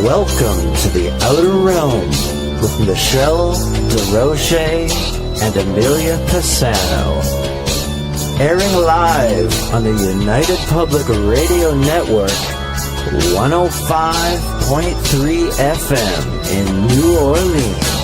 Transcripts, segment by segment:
Welcome to the Outer Realm with Michelle DeRoche and Amelia Pisano. Airing live on the United Public Radio Network, 105.3 FM in New Orleans.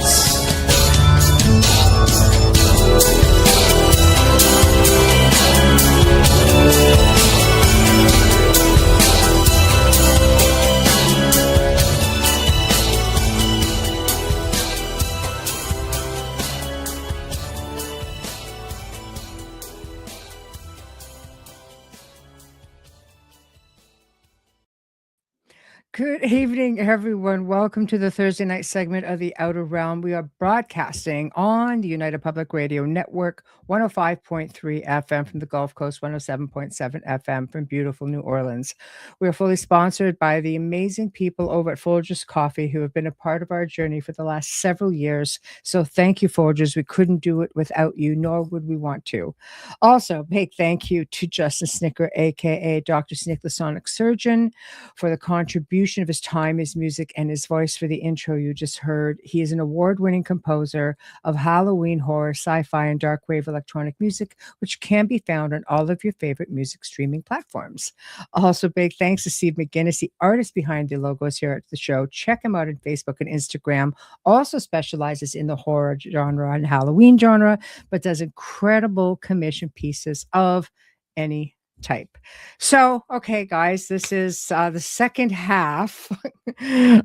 Good evening, everyone. Welcome to the Thursday night segment of The Outer Realm. We are broadcasting on the United Public Radio Network, 105.3 FM from the Gulf Coast, 107.7 FM from beautiful New Orleans. We are fully sponsored by the amazing people over at Folgers Coffee who have been a part of our journey for the last several years. So thank you, Folgers. We couldn't do it without you, nor would we want to. Also, big thank you to Justin Snicker, a.k.a. Dr. Snick, the Sonic Surgeon, for the contribution of his time, his music, and his voice for the intro you just heard. He is an award-winning composer of Halloween horror, sci-fi, and dark wave electronic music, which can be found on all of your favorite music streaming platforms. Also, big thanks to Steve McGinnis, the artist behind the logos here at the show. Check him out on Facebook and Instagram. Also specializes in the horror genre and Halloween genre, but does incredible commission pieces of any type. So, okay, guys, this is the second half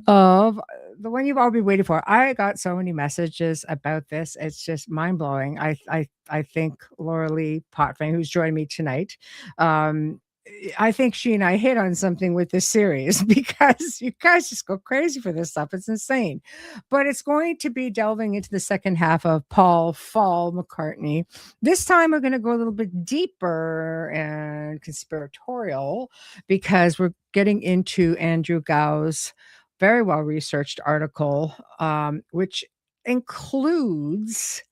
of the one you've all been waiting for. I got so many messages about this. It's just mind blowing. I think Lorilei Potvin, who's joining me tonight, I think she and I hit on something with this series because you guys just go crazy for this stuff. It's insane. But it's going to be delving into the second half of Paul McCartney. This time we're going to go a little bit deeper and conspiratorial because we're getting into Andrew Gough's very well-researched article, which includes...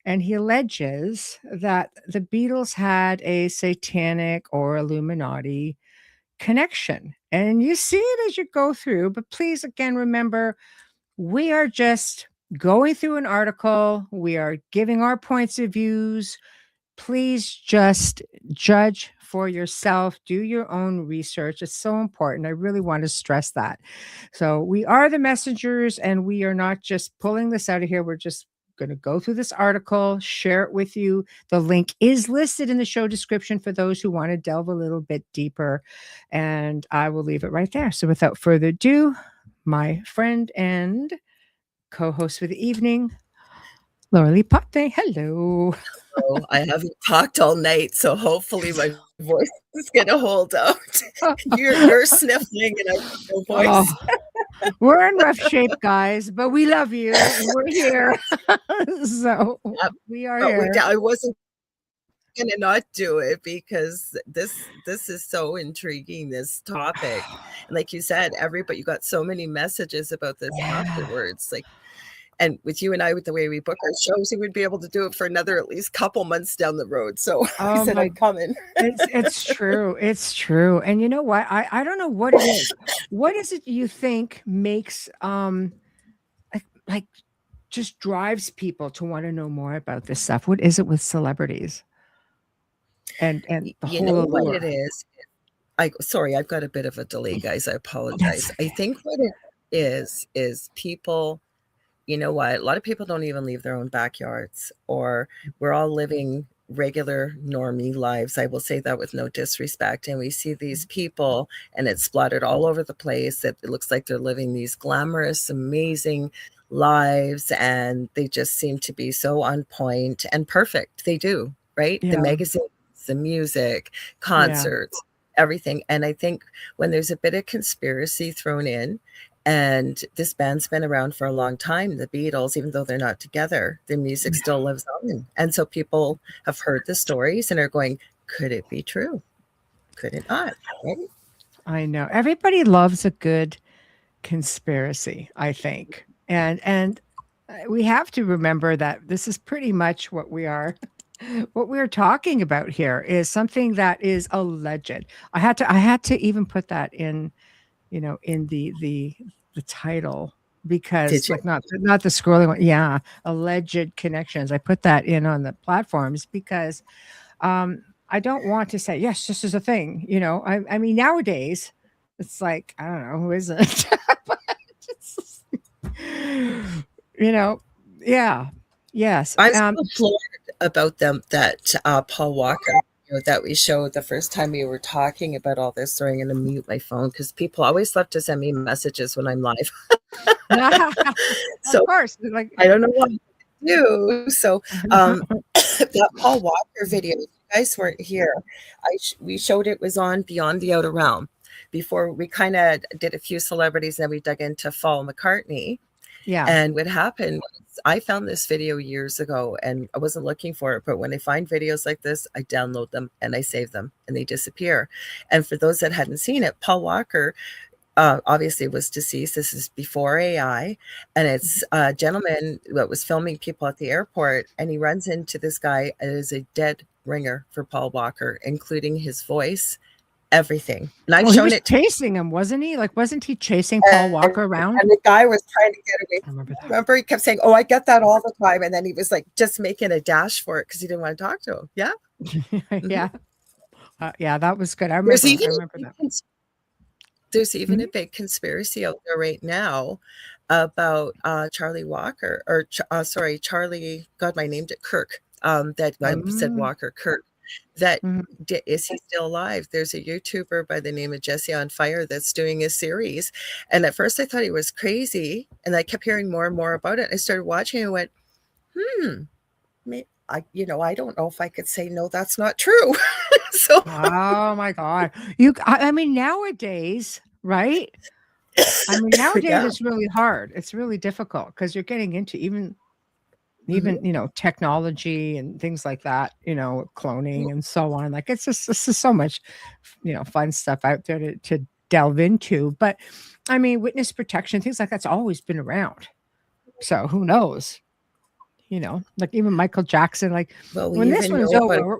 And he alleges that the Beatles had a satanic or Illuminati connection. And you see it as you go through. But please, again, remember, we are just going through an article. We are giving our points of views. Please just judge for yourself. Do your own research. It's so important. I really want to stress that. So we are the messengers, and we are not just pulling this out of here. We're just going to go through this article, share it with you. The link is listed in the show description for those who want to delve a little bit deeper, and I will leave it right there. So without further ado, my friend and co-host for the evening, Lorilei Potvin. Hello. Oh, I haven't talked all night, so hopefully my voice is going to hold out. You're sniffling and I have no voice. Oh, we're in rough shape, guys, but we love you. We're here. So we are here. I wasn't going to not do it because this is so intriguing, this topic. And like you said, you got so many messages about this afterwards. And with you and I, with the way we book our shows, we would be able to do it for another at least couple months down the road. So I said I'd come in. It's true. It's true. And you know what? I don't know what it is. What is it you think makes like just drives people to want to know more about this stuff? What is it with celebrities? And the you whole know allure? what it is? Sorry, I've got a bit of a delay, guys. I apologize. Okay. I think what it is people. You know what? A lot of people don't even leave their own backyards, or we're all living regular normie lives. I will say that with no disrespect. And we see these people and it's splattered all over the place. It looks like they're living these glamorous, amazing lives. And they just seem to be so on point and perfect. They do, right? Yeah. The magazines, the music, concerts, everything. And I think when there's a bit of conspiracy thrown in, and this band's been around for a long time, the Beatles, even though they're not together, their music still lives on. And so people have heard the stories and are going, could it be true? Could it not? Right? I know. Everybody loves a good conspiracy, I think. And we have to remember that this is pretty much what we're talking about here is something that is alleged. I had to even put that in, in the the title because Did you? like not the scrolling one. Yeah, alleged connections. I put that in on the platforms because I don't want to say yes, this is a thing. I mean nowadays it's like I don't know who is it, but it's, yeah, yes. I'm so floored about them that Paul Walker, that we showed the first time we were talking about all this. Sorry, I'm going to mute my phone because people always love to send me messages when I'm live. So Of course, like I don't know what to do. So that Paul Walker video, you guys weren't here. We showed it was on Beyond the Outer Realm. Before we kind of did a few celebrities, and then we dug into Paul McCartney. yeah. And what happened was I found this video years ago and I wasn't looking for it. But when I find videos like this, I download them and I save them and they disappear. And for those that hadn't seen it, Paul Walker obviously was deceased. This is before AI. And it's a gentleman that was filming people at the airport. And he runs into this guy and is a dead ringer for Paul Walker, including his voice. Everything. And I've shown it chasing him, wasn't he? Like, wasn't he chasing Paul Walker around? And the guy was trying to get away. I remember that. Remember, he kept saying, "Oh, I get that all the time," and then he was like just making a dash for it because he didn't want to talk to him. Yeah, yeah, yeah. That was good. I remember that. There's even a big conspiracy out there right now about Charlie Walker, or Charlie. God, I named it Kirk. That I said Walker, Kirk. That is he still alive? There's a YouTuber by the name of Jesse on Fire that's doing a series, and at first I thought he was crazy, and I kept hearing more and more about it. I started watching and went, I don't know if I could say no, that's not true. So, oh my God, I mean nowadays, right? I mean nowadays it's really hard. It's really difficult because you're getting into even technology and things like that, cloning and so on. Like it's just so much, fun stuff out there to delve into. But I mean, witness protection, things like that's always been around. So who knows? Like even Michael Jackson, like when this one's over,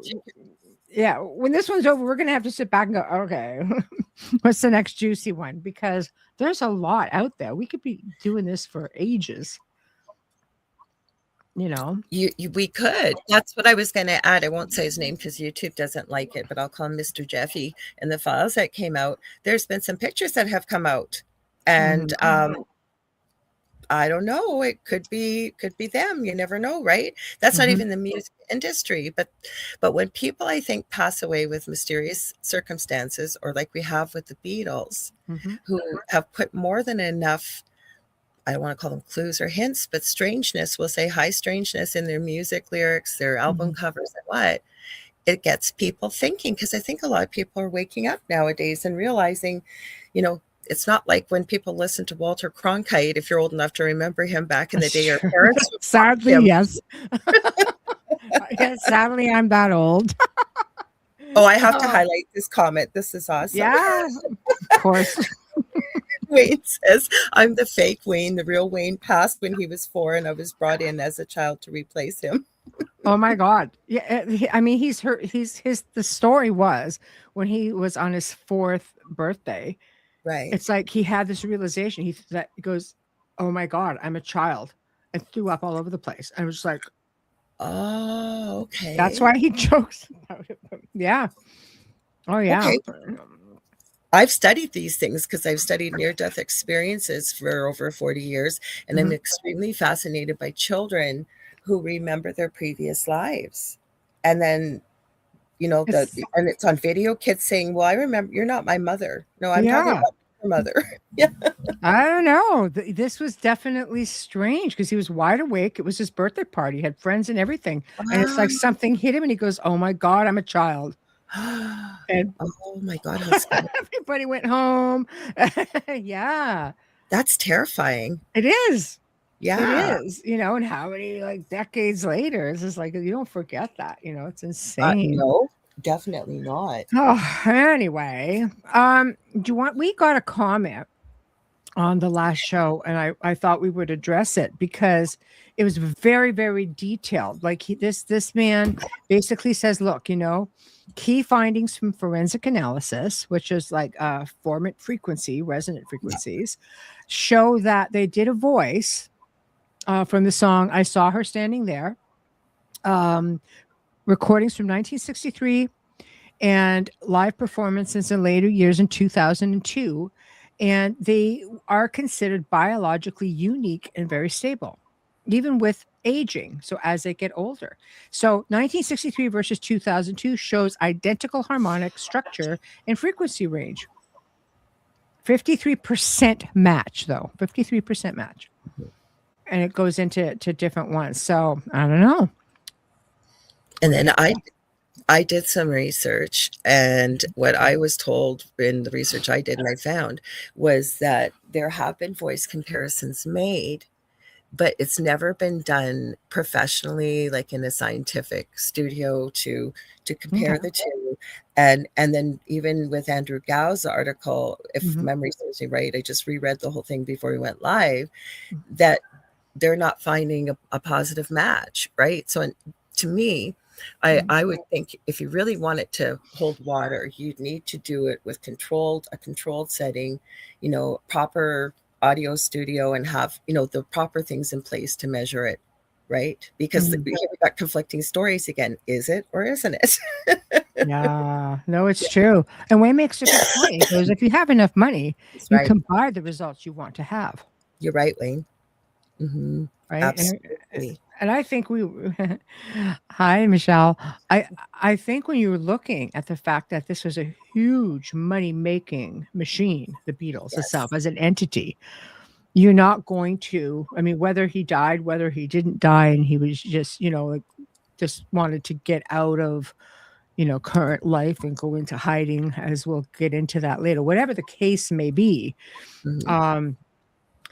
when this one's over, we're gonna have to sit back and go, okay, what's the next juicy one? Because there's a lot out there. We could be doing this for ages. We could. That's what I was going to add. I won't say his name because YouTube doesn't like it, but I'll call him Mr. Jeffy. And the files that came out, there's been some pictures that have come out, and I don't know. It could be them. You never know, right? That's not even the music industry, but when people, I think, pass away with mysterious circumstances, or like we have with the Beatles, who have put more than enough, I don't want to call them clues or hints, but strangeness, we'll say high strangeness in their music lyrics, their album covers, and what it gets people thinking. Because I think a lot of people are waking up nowadays and realizing, it's not like when people listen to Walter Cronkite, if you're old enough to remember him back in the day, your parents would sadly, yes. Yes, sadly, I'm that old. Oh, I have to highlight this comment. This is awesome. Yeah, of course. Wayne says, "I'm the fake Wayne. The real Wayne passed when he was 4, and I was brought in as a child to replace him." Oh my God! Yeah, I mean, the story was when he was on his 4th birthday. Right. It's like he had this realization. He goes, "Oh my God, I'm a child," and threw up all over the place. I was just like, "Oh, okay." That's why he jokes about it. Yeah. Oh yeah. Okay. I've studied these things because I've studied near-death experiences for over 40 years, and I'm extremely fascinated by children who remember their previous lives. And then, and it's on video, kids saying, "Well, I remember, you're not my mother." No, I'm talking about your mother. Yeah. I don't know. This was definitely strange because he was wide awake. It was his birthday party. He had friends and everything. And it's like something hit him and he goes, "Oh my God, I'm a child." And oh my God, everybody went home. Yeah, that's terrifying. It is. Yeah, it is. And how many decades later, it's just like you don't forget that. It's insane. No, definitely not. Oh, anyway, we got a comment on the last show, and I thought we would address it because it was very, very detailed. Like this man basically says, look, key findings from forensic analysis, which is like formant frequency, resonant frequencies, show that they did a voice from the song I Saw Her Standing There. Recordings from 1963 and live performances in later years in 2002. And they are considered biologically unique and very stable, even with aging. So as they get older. So 1963 versus 2002 shows identical harmonic structure and frequency range. 53% match, though. 53% match. And it goes into different ones. So I don't know. And then I did some research, and what I was told in the research I did and I found was that there have been voice comparisons made, but it's never been done professionally, like in a scientific studio to compare the two. And then even with Andrew Gough's article, if memory serves me right, I just reread the whole thing before we went live, that they're not finding a positive match, right? So to me, I would think if you really want it to hold water, you'd need to do it with a controlled setting, proper audio studio, and have, the proper things in place to measure it, right? Because we got conflicting stories again. Is it or isn't it? Yeah, no, it's true. And Wayne makes a good point. Because if you have enough money, you can buy the results you want to have. You're right, Wayne. Right. Absolutely. And I think hi, Michelle. I think when you were looking at the fact that this was a huge money-making machine, the Beatles itself as an entity, you're not going to, I mean, whether he died, whether he didn't die, and he was just, just wanted to get out of, current life and go into hiding, as we'll get into that later, whatever the case may be.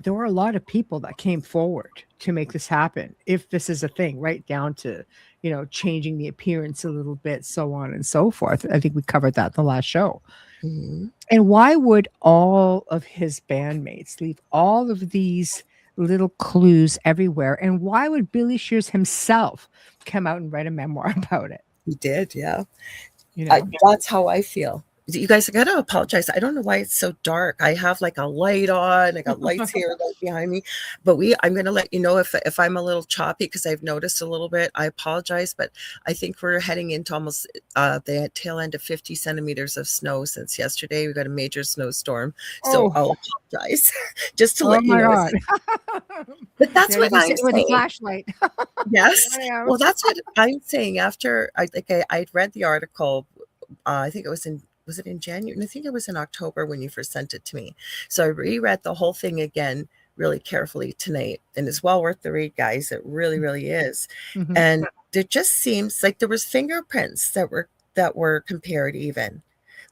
There were a lot of people that came forward to make this happen. If this is a thing, right down to, changing the appearance a little bit, so on and so forth. I think we covered that in the last show. And why would all of his bandmates leave all of these little clues everywhere? And why would Billy Shears himself come out and write a memoir about it? He did, yeah. That's how I feel. You guys, I gotta apologize. I don't know why it's so dark. I have like a light on. I got lights here right behind me. But I'm gonna let you know if I'm a little choppy, because I've noticed a little bit. I apologize, but I think we're heading into almost the tail end of 50 centimeters of snow since yesterday. We got a major snowstorm, so I'll apologize just to let you know. God. But that's what I'm saying. With a flashlight. Yes. Well, that's what I'm saying. After I'd read the article, I think it was in January? I think it was in October when you first sent it to me. So I reread the whole thing again really carefully tonight, and it's well worth the read, guys. It really, really is. And it just seems like there was fingerprints that were compared, even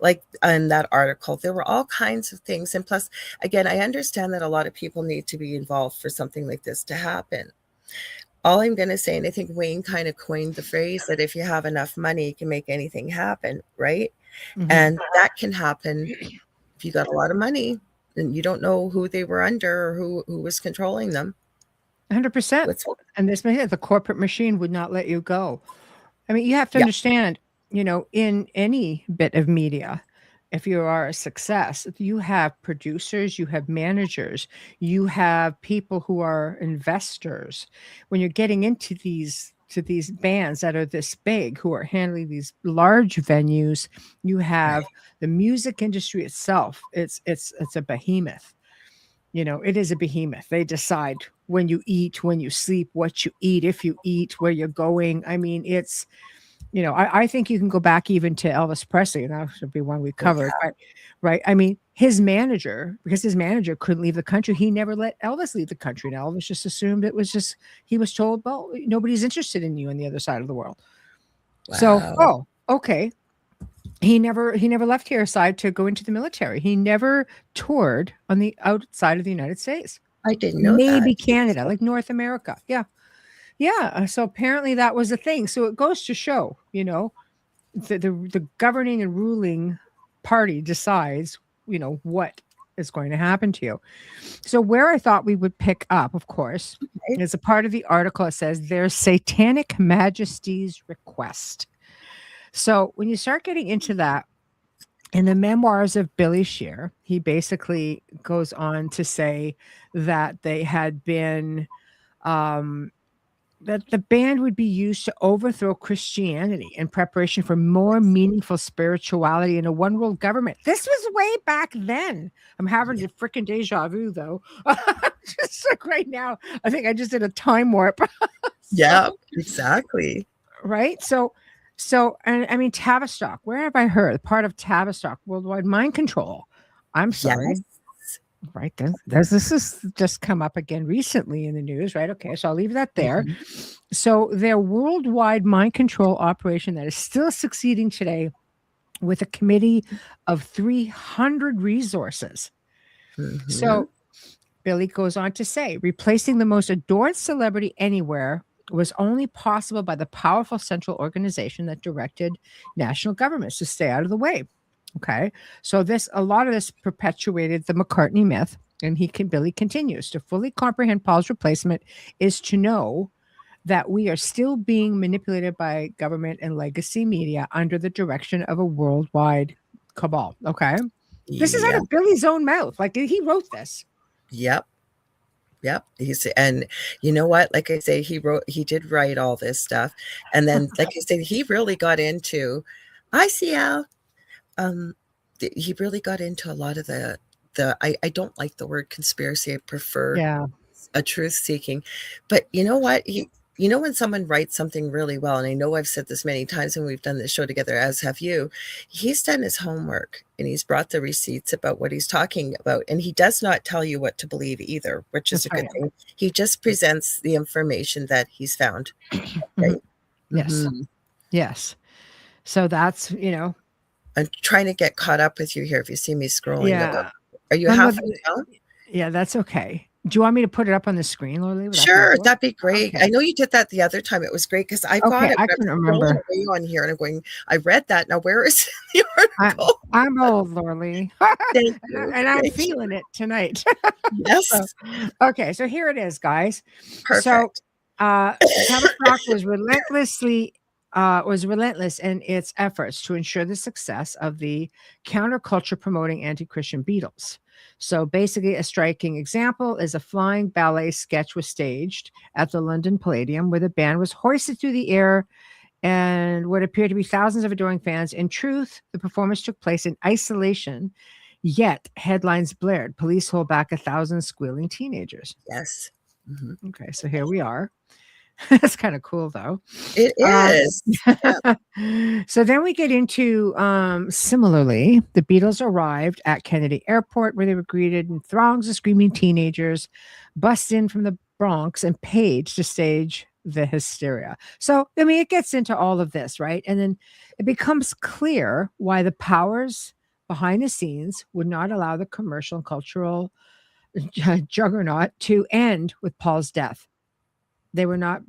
like in that article. There were all kinds of things. And plus, again, I understand that a lot of people need to be involved for something like this to happen. All I'm going to say, and I think Wayne kind of coined the phrase that if you have enough money, you can make anything happen, right? And that can happen if you got a lot of money and you don't know who they were under or who was controlling them. 100%. And the corporate machine would not let you go. I mean, you have to understand, in any bit of media, if you are a success, you have producers, you have managers, you have people who are investors. When you're getting into these bands that are this big, who are handling these large venues, you have the music industry itself. It's a behemoth. It is a behemoth. They decide when you eat, when you sleep, what you eat, if you eat, where you're going. I mean, it's, I think you can go back even to Elvis Presley, and that should be one we covered, right? I mean, his manager, because his manager couldn't leave the country, he never let Elvis leave the country. And Elvis just assumed he was told, well, nobody's interested in you on the other side of the world. Wow. So, okay. He never left here aside to go into the military. He never toured on the outside of the United States. I didn't know Maybe that. Canada, like North America. Yeah. Yeah. So apparently that was a thing. So it goes to show, the governing and ruling party decides, what is going to happen to you. So where I thought we would pick up, of course, is a part of the article that says their Satanic Majesty's request. So when you start getting into that, In the memoirs of Billy Shear, he basically goes on to say that they had been um, that the band would be used to overthrow Christianity in preparation for more meaningful spirituality in a one world government. This was way back then. I'm having Yeah. a freaking deja vu, though. Just like right now, I think I just did a time warp. Yeah, So, exactly. right? So, and I mean, Tavistock, where have I heard? Part of Tavistock, worldwide mind control. I'm sorry. Yes. Right. This has just come up again recently in the news, right? Okay. So I'll leave that there. Mhm. So their worldwide mind control operation that is still succeeding today with a committee of 300 resources. Mhm. So Billy goes on to say, replacing the most adored celebrity anywhere was only possible by the powerful central organization that directed national governments to stay out of the way. Okay. So a lot of this perpetuated the McCartney myth. And Billy continues to fully comprehend Paul's replacement is to know that we are still being manipulated by government and legacy media under the direction of a worldwide cabal. Okay. This is out Yeah. of Billy's own mouth. Like he wrote this. Yep. Yep. And you know what? Like I say, he did write all this stuff. And then, like I said, he really got into ICL. He really got into a lot of I don't like the word conspiracy. I prefer Yeah. a truth seeking. But you know what? When someone writes something really well, and I know I've said this many times and we've done this show together, as have you, he's done his homework and he's brought the receipts about what he's talking about. And he does not tell you what to believe either, which is That's a good right. thing. He just presents the information that he's found. Right? Yes. Mhm. Yes. So that's, I'm trying to get caught up with you here. If you see me scrolling, yeah. are you No, no, halfway down? yeah, that's okay. Do you want me to put it up on the screen, Lorilei? Would that be Sure, cool? that'd be great. Okay. I know you did that the other time. It was great because I've got Okay, it, I but couldn't I'm scrolling remember. away on here and I'm going, I read that. Now, where is the article? I'm old, Lorilei. Thank you. And I'm Thank you. feeling it tonight. So, Yes, okay, so here it is, guys. So perfect. Tavistock was relentless in its efforts to ensure the success of the counterculture promoting anti-Christian Beatles. So basically, a striking example is a flying ballet sketch was staged at the London Palladium, where the band was hoisted through the air and what appeared to be thousands of adoring fans. In truth, the performance took place in isolation, yet headlines blared. Police hold back 1,000 squealing teenagers. Yes. Mhm. Okay, so here we are. That's kind of cool, though. It is. Yeah. So then we get into similarly, the Beatles arrived at Kennedy Airport where they were greeted in throngs of screaming teenagers, bussed in from the Bronx and paid to stage the hysteria. So, I mean, it gets into all of this, right? And then it becomes clear why the powers behind the scenes would not allow the commercial and cultural juggernaut to end with Paul's death. They were not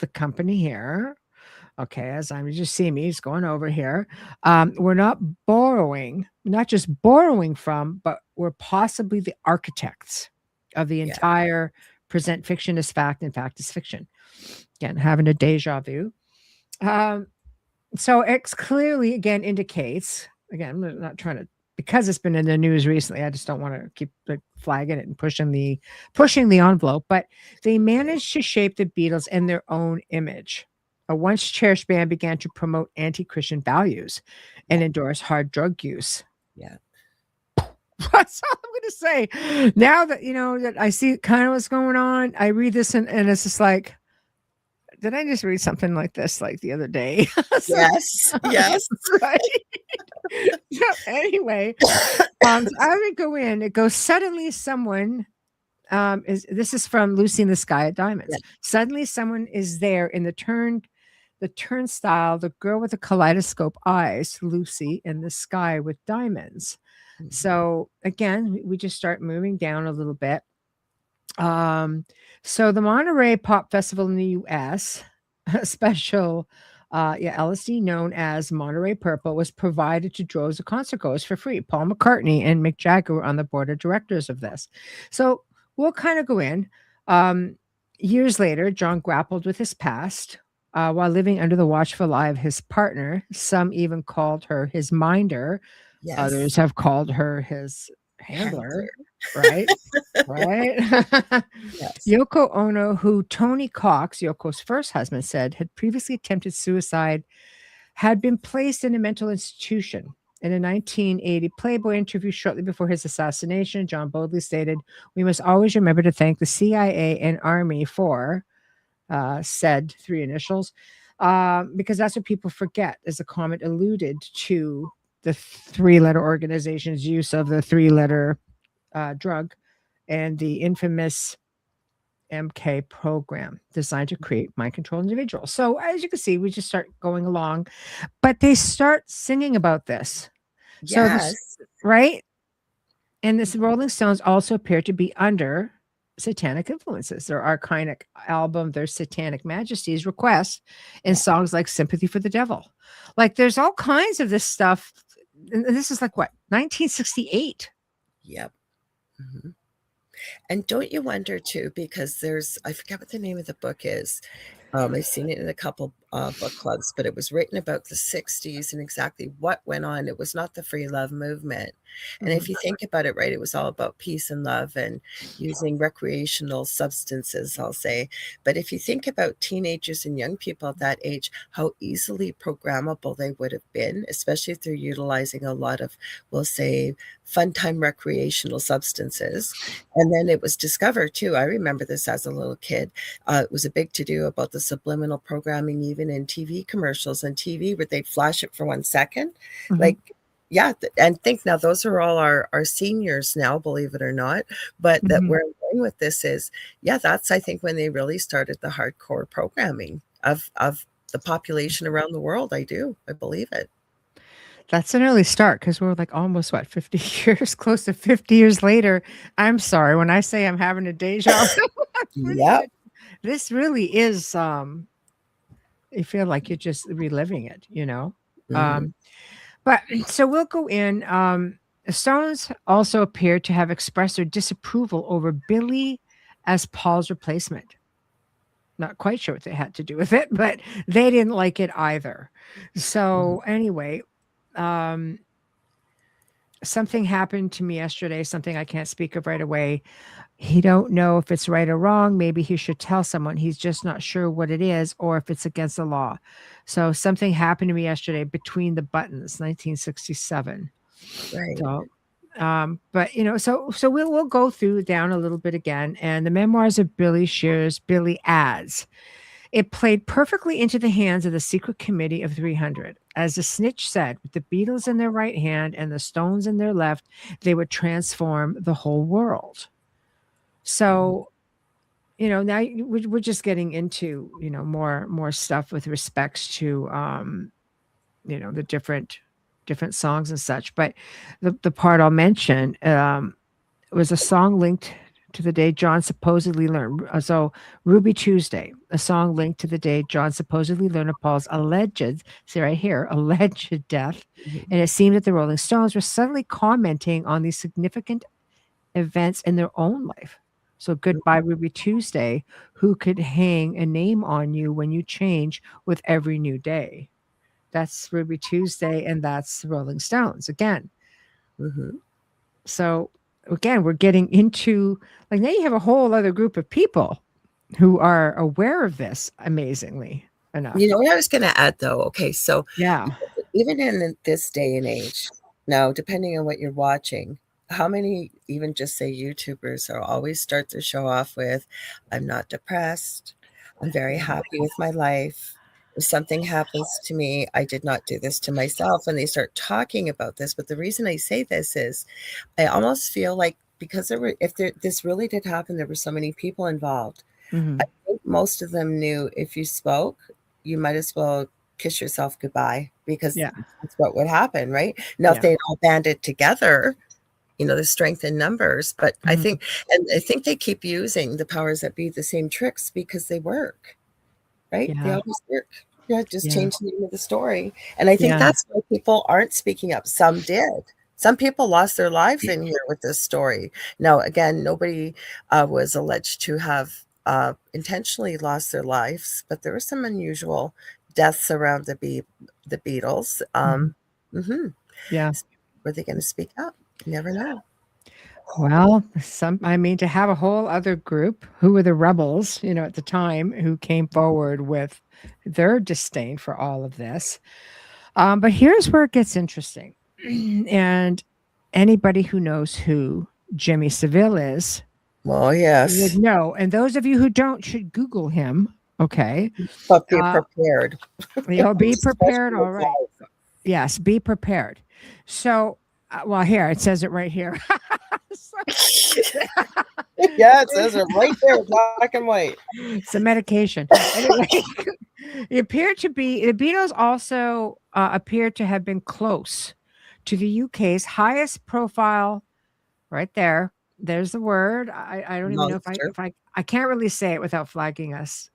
the company here. Okay, as I'm just seeing me, he's going over here. We're not just borrowing from, but we're possibly the architects of the entire present fiction is fact and fact is fiction. Again, having a deja vu. So it clearly, again, indicates, again, I'm not trying to, because it's been in the news recently, I just don't want to keep flagging it and pushing the envelope, but they managed to shape the Beatles in their own image. A once cherished band began to promote anti-Christian values and endorse hard drug use. Yeah. That's all I'm going to say. Now that, that I see kind of what's going on, I read this and it's just like, did I just read something like this like the other day? So, Yes. Yes. right. So anyway, I would go in. It goes suddenly someone this is from Lucy in the Sky at Diamonds. Yeah. Suddenly someone is there in the turnstile, the girl with the kaleidoscope eyes, Lucy in the Sky with Diamonds. Mm-hmm. So again, we just start moving down a little bit. So the Monterey Pop Festival in the U.S., a special LSD known as Monterey Purple, was provided to droves of concert goers for free. Paul McCartney and Mick Jagger were on the board of directors of this. So we'll kind of go in. Years later, John grappled with his past while living under the watchful eye of his partner. Some even called her his minder, Others Yes. have called her his Handler. handler, right? Right? Yes. Yoko Ono, who Tony Cox, Yoko's first husband, said had previously attempted suicide, had been placed in a mental institution. In a 1980 Playboy interview shortly before his assassination, John boldly stated, "We must always remember to thank the CIA and Army for," said three initials, because that's what people forget, as the comment alluded to the three-letter organization's use of the three-letter drug and the infamous MK program designed to create mind controlled individuals. So, as you can see, we just start going along, but they start singing about this. So, this, Yes. right? And this Rolling Stones also appear to be under satanic influences. Their archaic album, their Satanic Majesty's request in Yeah. songs like Sympathy for the Devil. Like, there's all kinds of this stuff. And this is like what, 1968? Yep. hmm And don't you wonder too, because I forget what the name of the book is. I've seen it in a couple book clubs, but it was written about the 60s and exactly what went on. It was not the free love movement. And if you think about it, right, it was all about peace and love and using recreational substances, I'll say. But if you think about teenagers and young people at that age, how easily programmable they would have been, especially if they're utilizing a lot of, we'll say, fun time recreational substances. And then it was discovered too. I remember this as a little kid. It was a big to-do about the subliminal programming, even in TV commercials and TV, where they'd flash it for 1 second. Mhm. Like, yeah, and think now those are all our seniors now, believe it or not. But that Mhm. where I'm going with this is, yeah, that's I think when they really started the hardcore programming of the population around the world. I believe it. That's an early start because we're like almost what, 50 years, close to 50 years later. I'm sorry when I say I'm having a deja vu. Yep. This really is you feel like you're just reliving it, you know. hmm Um but so we'll go in. The Stones also appear to have expressed their disapproval over Billy as Paul's replacement. Not quite sure what they had to do with it, but they didn't like it either. So anyway, um something happened to me yesterday, something I can't speak of right away. He don't know if it's right or wrong. Maybe he should tell someone. He's just not sure what it is or if it's against the law. So something happened to me yesterday, Between the Buttons, 1967. Right. So but so we'll go through down a little bit again. And the memoirs of Billy Shears, Billy adds, it played perfectly into the hands of the secret committee of 300. As the snitch said, with the Beatles in their right hand and the Stones in their left, they would transform the whole world. So, now we're just getting into, more stuff with respects to, the different songs and such. But the part I'll mention was a song linked to the day John supposedly learned. So Ruby Tuesday, a song linked to the day John supposedly learned of Paul's alleged, see right here, alleged death. Mhm. And it seemed that the Rolling Stones were suddenly commenting on these significant events in their own life. So goodbye, Ruby Tuesday. Who could hang a name on you when you change with every new day? That's Ruby Tuesday, and that's the Rolling Stones again. Mhm. So again, we're getting into, like, now you have a whole other group of people who are aware of this, amazingly enough. You know what I was going to add, though? Okay, so Yeah. even in this day and age, now, depending on what you're watching, how many, even just say YouTubers, are always start their show off with, I'm not depressed. I'm very happy with my life. If something happens to me, I did not do this to myself. And they start talking about this. But the reason I say this is I almost feel like because this really did happen, there were so many people involved. I Mhm. think most of them knew if you spoke, you might as well kiss yourself goodbye because Yeah. that's what would happen, right? Now, if Yeah. they'd all banded together, the strength in numbers, but Mhm. I think they keep using the powers that be, the same tricks because they work, right? They Yeah. always work. Yeah, just Yeah. change the name of the story. And I think Yeah. that's why people aren't speaking up. Some did. Some people lost their lives in here with this story. Now, again, nobody was alleged to have intentionally lost their lives, but there were some unusual deaths around the Beatles. Mhm. Mhm. Yeah. were they going to speak up? You never know. Well, to have a whole other group who were the rebels, at the time, who came forward with their disdain for all of this. But here's where it gets interesting. And anybody who knows who Jimmy Savile is, well, yes, would know. And those of you who don't should Google him. Okay. But be prepared. Be prepared. All right. Yes, be prepared. So, well, here, it says it right here. Yeah, it says it right there, black and white. It's a medication. Anyway, the Beatles also appeared to have been close to the UK's highest profile, right there. There's the word. I don't even know if I can't really say it without flagging us.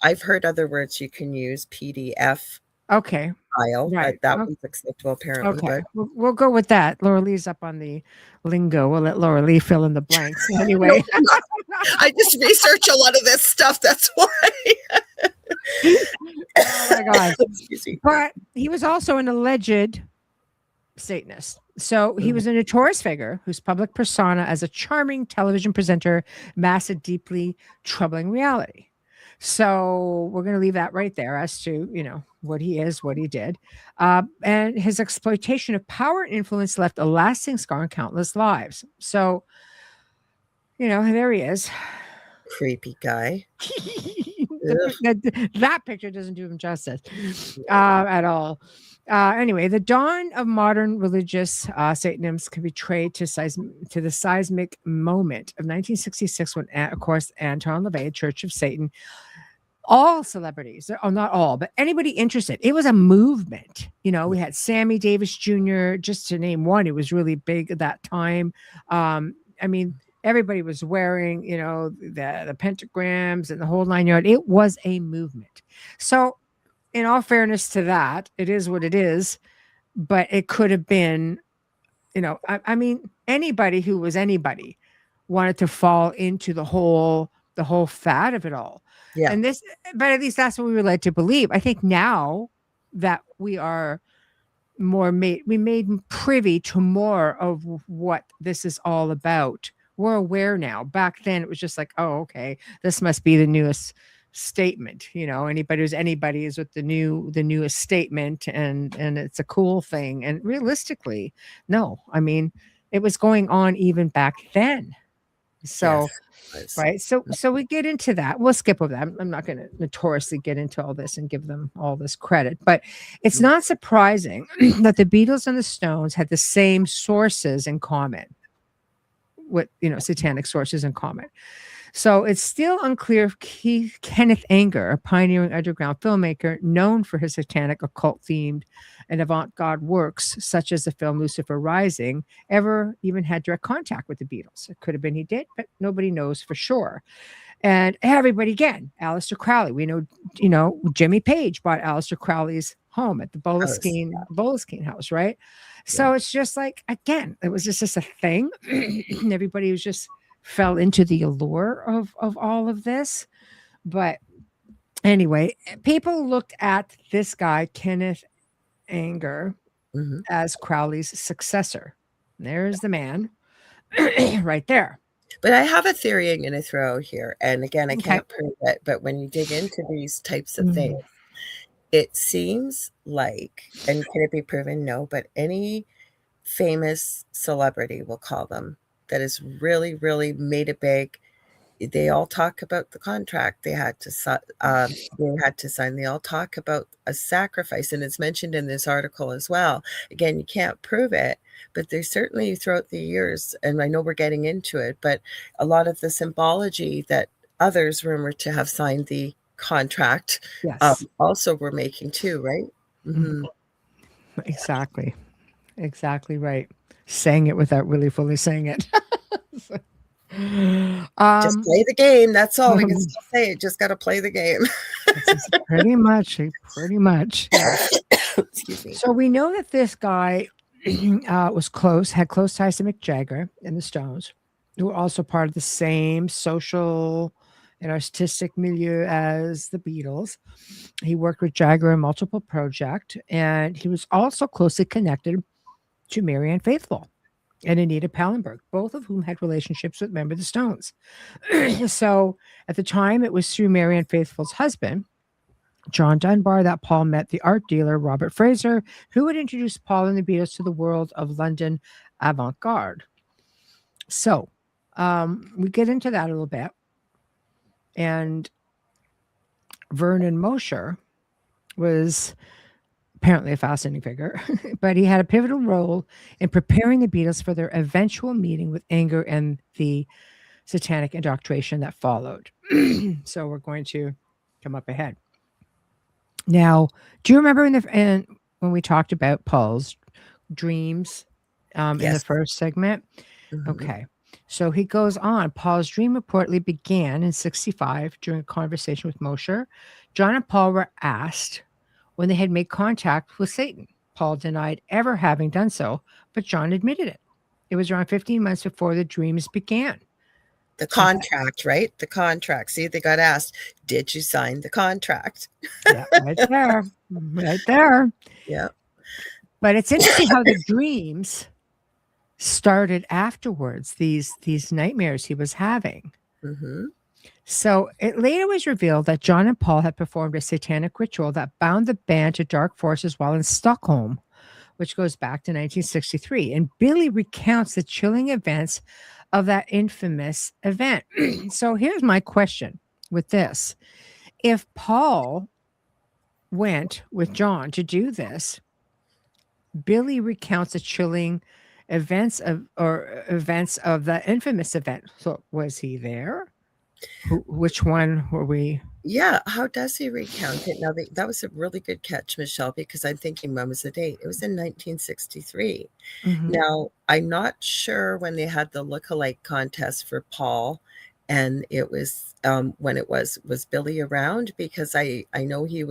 I've heard other words you can use, PDF. Okay. File, right. But that one's acceptable apparently. Okay. We'll go with that. Lorelei's up on the lingo. We'll let Lorilei fill in the blanks. Anyway. I just research a lot of this stuff. That's why. Oh my God. But he was also an alleged Satanist. So he was a notorious figure whose public persona as a charming television presenter masked a deeply troubling reality. So we're going to leave that right there as to, what he is, what he did. And his exploitation of power and influence left a lasting scar on countless lives. So, there he is. Creepy guy. That picture doesn't do him justice at all. Anyway, the dawn of modern religious Satanism can be traced to the seismic moment of 1966 when, of course, Anton LaVey, Church of Satan, all celebrities, not all, but anybody interested. It was a movement. We had Sammy Davis Jr., just to name one. It was really big at that time. Everybody was wearing, the pentagrams and the whole 9 yards. It was a movement. So, in all fairness to that, it is what it is, but it could have been, anybody who was anybody wanted to fall into the whole fad of it all. Yeah. But at least that's what we were led to believe. I think now that we are made privy to more of what this is all about. We're aware now. Back then it was just like, oh, okay, this must be the newest statement. Anybody who's anybody is with the newest statement, and it's a cool thing. And realistically, no, it was going on even back then. So yes. Right. So we get into that. We'll skip over that. I'm not going to notoriously get into all this and give them all this credit, but it's not surprising that the Beatles and the Stones had the same sources in common. Satanic sources in common. So it's still unclear if Kenneth Anger, a pioneering underground filmmaker known for his satanic, occult-themed, and avant-garde works, such as the film Lucifer Rising, ever even had direct contact with the Beatles. It could have been he did, but nobody knows for sure. And everybody, again, Aleister Crowley. We know, Jimmy Page bought Aleister Crowley's home at the Boleskine house, right? So it's just like, again, it was just a thing. Everybody was just fell into the allure of all of this. But anyway, people looked at this guy, Kenneth Anger, as Crowley's successor. There's the man right there. But I have a theory I'm going to throw here. And again, I can't prove it, but when you dig into these types of things, it seems like, and can it be proven? No, but any famous celebrity, we'll call them, that has really, really made it big, they all talk about the contract they had to sign. They all talk about a sacrifice, and it's mentioned in this article as well. Again, you can't prove it, but there's certainly throughout the years, and I know we're getting into it, but a lot of the symbology that others rumored to have signed the contract also were making too, right? Mm-hmm. Exactly right. Saying it without really fully saying it. Just play the game. That's all we can still say. It just got to play the game. pretty much. Excuse me. So we know that this guy had close ties to Mick Jagger and the Stones, who were also part of the same social and artistic milieu as the Beatles. He worked with Jagger in multiple projects, and he was also closely connected to Marianne Faithfull and Anita Pallenberg, both of whom had relationships with members of the Stones. So at the time, it was through Marianne Faithfull's husband, John Dunbar, that Paul met the art dealer Robert Fraser, who would introduce Paul and the Beatles to the world of London avant-garde. So we get into that a little bit. And Vernon Mosher was apparently a fascinating figure, but he had a pivotal role in preparing the Beatles for their eventual meeting with Anger and the Satanic indoctrination that followed. So we're going to come up ahead. Now, do you remember when we talked about Paul's dreams in the Yes. first segment? Mhm. Okay. So he goes on. Paul's dream reportedly began in 1965 during a conversation with Mosher. John and Paul were asked when they had made contact with Satan. Paul denied ever having done so, but John admitted it. It was around 15 months before the dreams began. The contract, right? The contract. See, they got asked, did you sign the contract? Yeah, right there. Right there. Yeah. But it's interesting how the dreams started afterwards, these nightmares he was having. Mm-hmm. So it later was revealed that John and Paul had performed a satanic ritual that bound the band to dark forces while in Stockholm, which goes back to 1963. And Billy recounts the chilling events of that infamous event. So here's my question with this. If Paul went with John to do this, Billy recounts the chilling events of that infamous event. So was he there? Which one were we? Yeah. How does he recount it? Now, that was a really good catch, Michelle, because I'm thinking when was the date? It was in 1963. Mhm. Now, I'm not sure when they had the look-a-like contest for Paul, and it was when it was Billy around, because I know he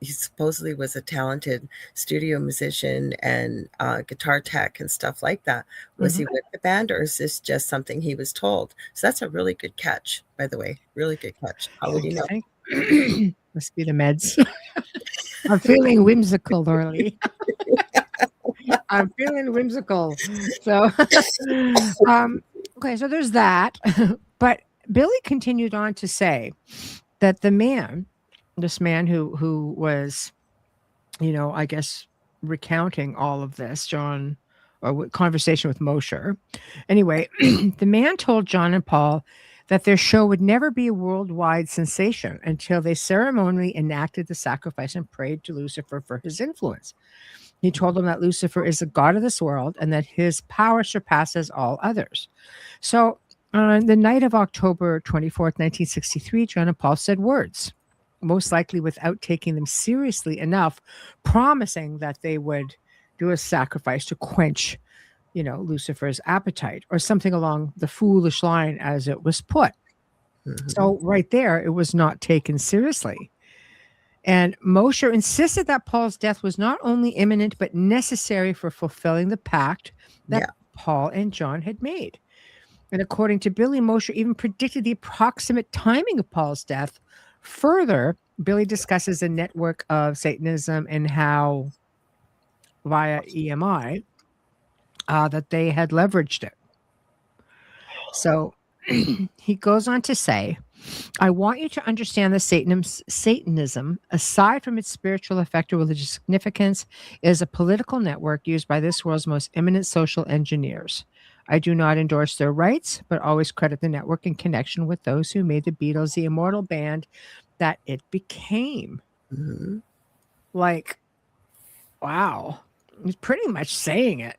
supposedly was a talented studio musician and guitar tech and stuff like that. Was he with the band, or is this just something he was told? So that's a really good catch, by the way. Really good catch. How would you know? Must be the meds. I'm feeling whimsical, Lorilei. I'm feeling whimsical. So, okay, so there's that. But Billy continued on to say that this man who was, I guess, recounting all of this, John, or conversation with Mosher. Anyway, the man told John and Paul that their show would never be a worldwide sensation until they ceremonially enacted the sacrifice and prayed to Lucifer for his influence. He told them that Lucifer is the god of this world and that his power surpasses all others. So on the night of October 24th, 1963, John and Paul said words, most likely without taking them seriously enough, promising that they would do a sacrifice to quench, Lucifer's appetite, or something along the foolish line as it was put. Mm-hmm. So right there, it was not taken seriously. And Mosher insisted that Paul's death was not only imminent, but necessary for fulfilling the pact that Paul and John had made. And according to Billy, Mosher even predicted the approximate timing of Paul's death. Further, Billy discusses the network of Satanism and how, via EMI, that they had leveraged it. So he goes on to say, I want you to understand that Satanism, aside from its spiritual effect or religious significance, is a political network used by this world's most eminent social engineers. I do not endorse their rights, but always credit the network in connection with those who made the Beatles the immortal band that it became. Mm-hmm. Like, wow. He's pretty much saying it.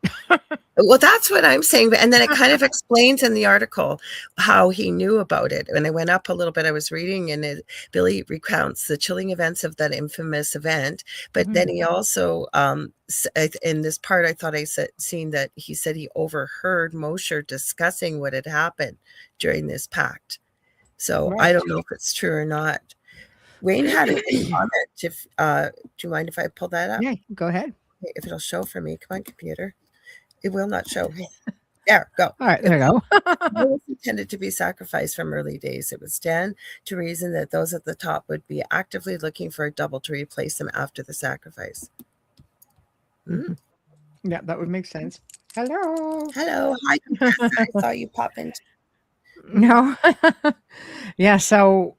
Well, that's what I'm saying. And then it kind of explains in the article how he knew about it. When I went up a little bit, I was reading, and Billy recounts the chilling events of that infamous event. But then he also, in this part, I thought seen that he said he overheard Mosher discussing what had happened during this pact. So I don't know if it's true or not. Wayne had a good comment. Do you mind if I pull that up? Yeah, go ahead. If it'll show for me. Come on, computer. It will not show. There, go. All right, there you go. It was intended to be sacrificed from early days. It would stand to reason that those at the top would be actively looking for a double to replace them after the sacrifice. Yeah, that would make sense. Hello. Hello. Hi, Vanessa. I saw you pop in. No. Yeah, so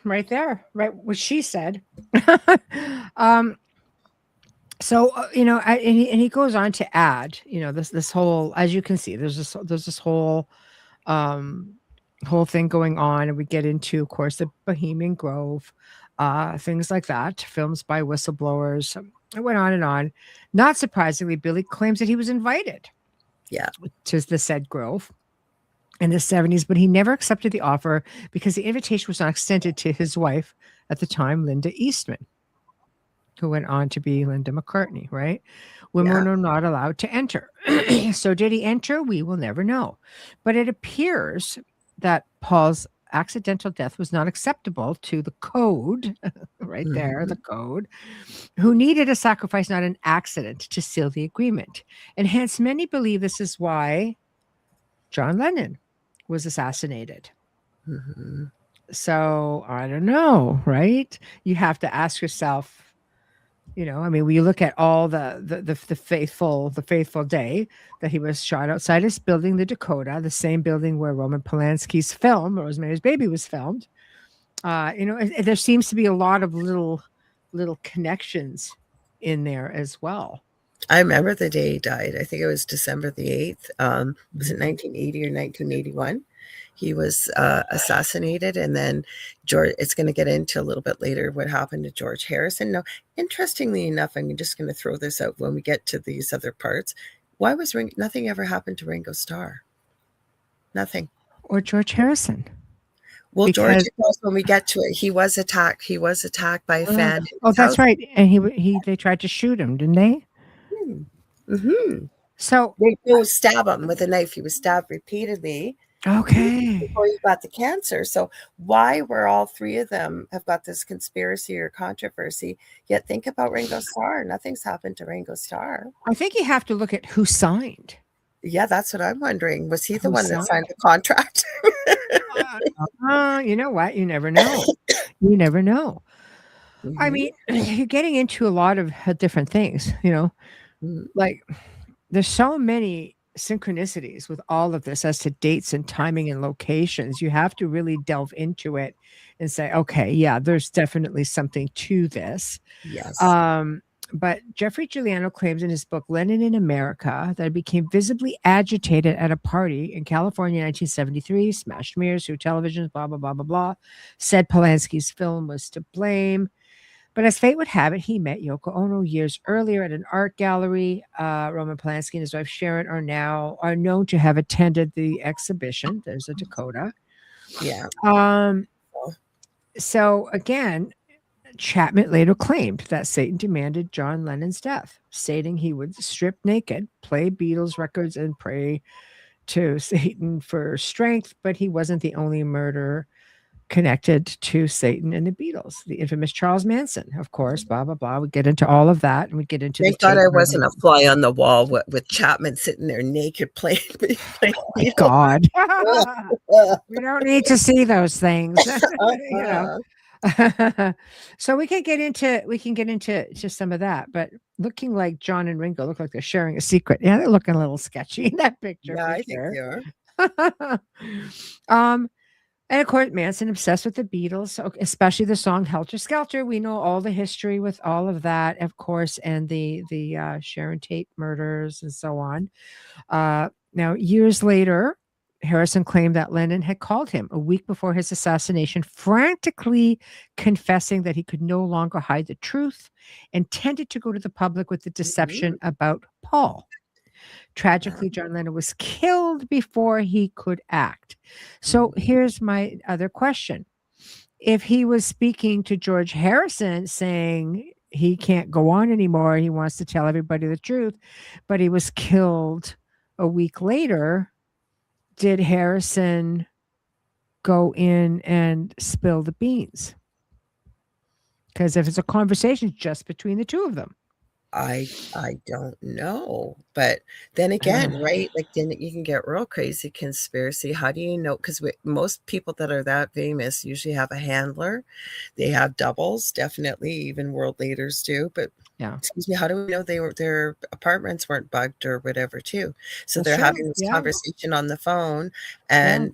right there, right what she said. um so and he goes on to add, this whole, as you can see, there's this um whole thing going on, and we get into, of course, the Bohemian Grove, things like that, films by whistleblowers. It went on and on. Not surprisingly, Billy claims that he was invited Yeah. to the said grove in the 70s, but he never accepted the offer because the invitation was not extended to his wife at the time, Linda Eastman, who went on to be Linda McCartney, right? Women Yeah. are not allowed to enter. So did he enter? We will never know. But it appears that Paul's accidental death was not acceptable to the code, right there, the Mhm. code, who needed a sacrifice, not an accident, to seal the agreement. And hence, many believe this is why John Lennon was assassinated. Mhm. So I don't know, right? You have to ask yourself, I mean, when you look at all the faithful day that he was shot outside his building, the Dakota, the same building where Roman Polanski's film Rosemary's Baby was filmed. There seems to be a lot of little connections in there as well. I remember the day he died. I think it was December the 8th. Was it Mhm. 1980 or 1981? He was assassinated, and then George. It's going to get into a little bit later what happened to George Harrison. Now, interestingly enough, I'm just going to throw this out when we get to these other parts. Why was nothing ever happened to Ringo Starr? Nothing. Or George Harrison, Well, George, because when we get to it, he was attacked. He was attacked by a fan in oh, his that's house. right, and they tried to shoot him, didn't they? Mm-hmm. So They would stab him with a knife. He was stabbed repeatedly okay. before he got the cancer. So why were all three of them have got this conspiracy or controversy? Yet think about Ringo Starr. Nothing's happened to Ringo Starr. I think you have to look at who signed. Yeah, that's what I'm wondering. Was he the Who one that signed? signed the contract? You know what? You never know. You never know. I Mhm. mean, you're getting into a lot of different things, Mhm. like there's so many synchronicities with all of this as to dates and timing and locations. You have to really delve into it and say, okay, yeah, there's definitely something to this. Yes. Um, but Jeffrey Giuliano claims in his book Lennon in America that he became visibly agitated at a party in California in 1973, smashed mirrors through televisions, blah, blah, blah, blah, blah. Said Polanski's film was to blame. But as fate would have it, he met Yoko Ono years earlier at an art gallery. Roman Polanski and his wife Sharon are known to have attended the exhibition. There's a Dakota. Yeah. Um, so again, Chapman later claimed that Satan demanded John Lennon's death, stating he would strip naked, play Beatles records, and pray to Satan for strength. But he wasn't the only murderer connected to Satan and the Beatles. The infamous Charles Manson, of course, blah, blah, blah. We get into all of that, and we get into the Thank God tape I measure. wasn't a fly on the wall with Chapman sitting there naked playing Oh my Beatles. God. We don't need to see those things. you know. So we can get into just some of that, but looking like John and Ringo look like they're sharing a secret. Yeah, they're looking a little sketchy in that picture Yeah, for I think sure. they are. um, And of course, Manson obsessed with the Beatles, so especially the song "Helter Skelter." We know all the history with all of that, of course, and the Sharon Tate murders and so on. Now, years later, Harrison claimed that Lennon had called him a week before his assassination, frantically confessing that he could no longer hide the truth, intended to go to the public with the deception Mhm. about Paul. Yeah. Tragically, John Lennon was killed before he could act. So here's my other question. If he was speaking to George Harrison saying he can't go on anymore, he wants to tell everybody the truth, but he was killed a week later, did Harrison go in and spill the beans? Because if it's a conversation just between the two of them. I don't know, but then again, right? Like, then you can get real crazy conspiracy. How do you know? Because most people that are that famous usually have a handler. They have doubles, definitely. Even world leaders do. But Yeah, excuse me, how do we know their apartments weren't bugged or whatever too? So that's they're true. having this Yeah, conversation on the phone, yeah. and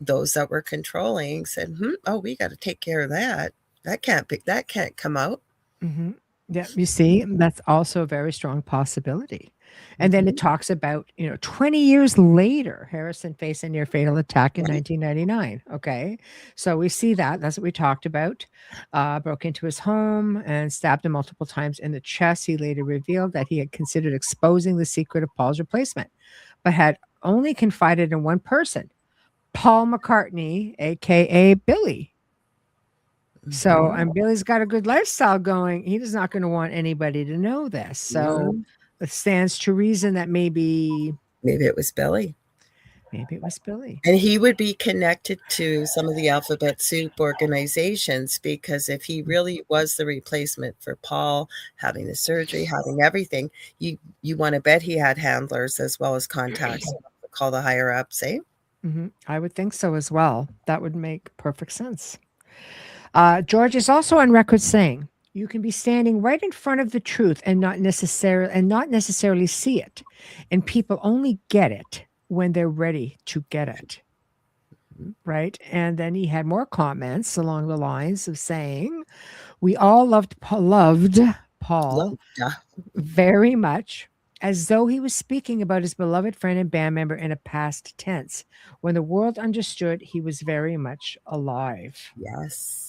those that were controlling said, "Oh, we got to take care of that. That can't come out." Hmm. Yeah, you see, that's also a very strong possibility. And then it Mhm. talks about, 20 years later, Harrison faced a near fatal attack in Right. 1999. Okay. So we see that. That's what we talked about. Broke into his home and stabbed him multiple times in the chest. He later revealed that he had considered exposing the secret of Paul's replacement, but had only confided in one person, Paul McCartney, AKA Billy. So, Mhm. and Billy's got a good lifestyle going. He's not going to want anybody to know this. So, No, it stands to reason that maybe it was Billy. maybe it was Billy. And he would be connected to some of the alphabet soup organizations, because if he really was the replacement for Paul, having the surgery, having everything, you want to bet he had handlers as well as contacts to call the higher ups, eh? I would think so as well. That would make perfect sense. George is also on record saying, "You can be standing right in front of the truth and not necessarily see it, and people only get it when they're ready to get it." Mhm. Right? And then he had more comments along the lines of saying, "We all loved Paul Loved. very much, as though he was speaking about his beloved friend and band member in a past tense, when the world understood he was very much alive." Yes.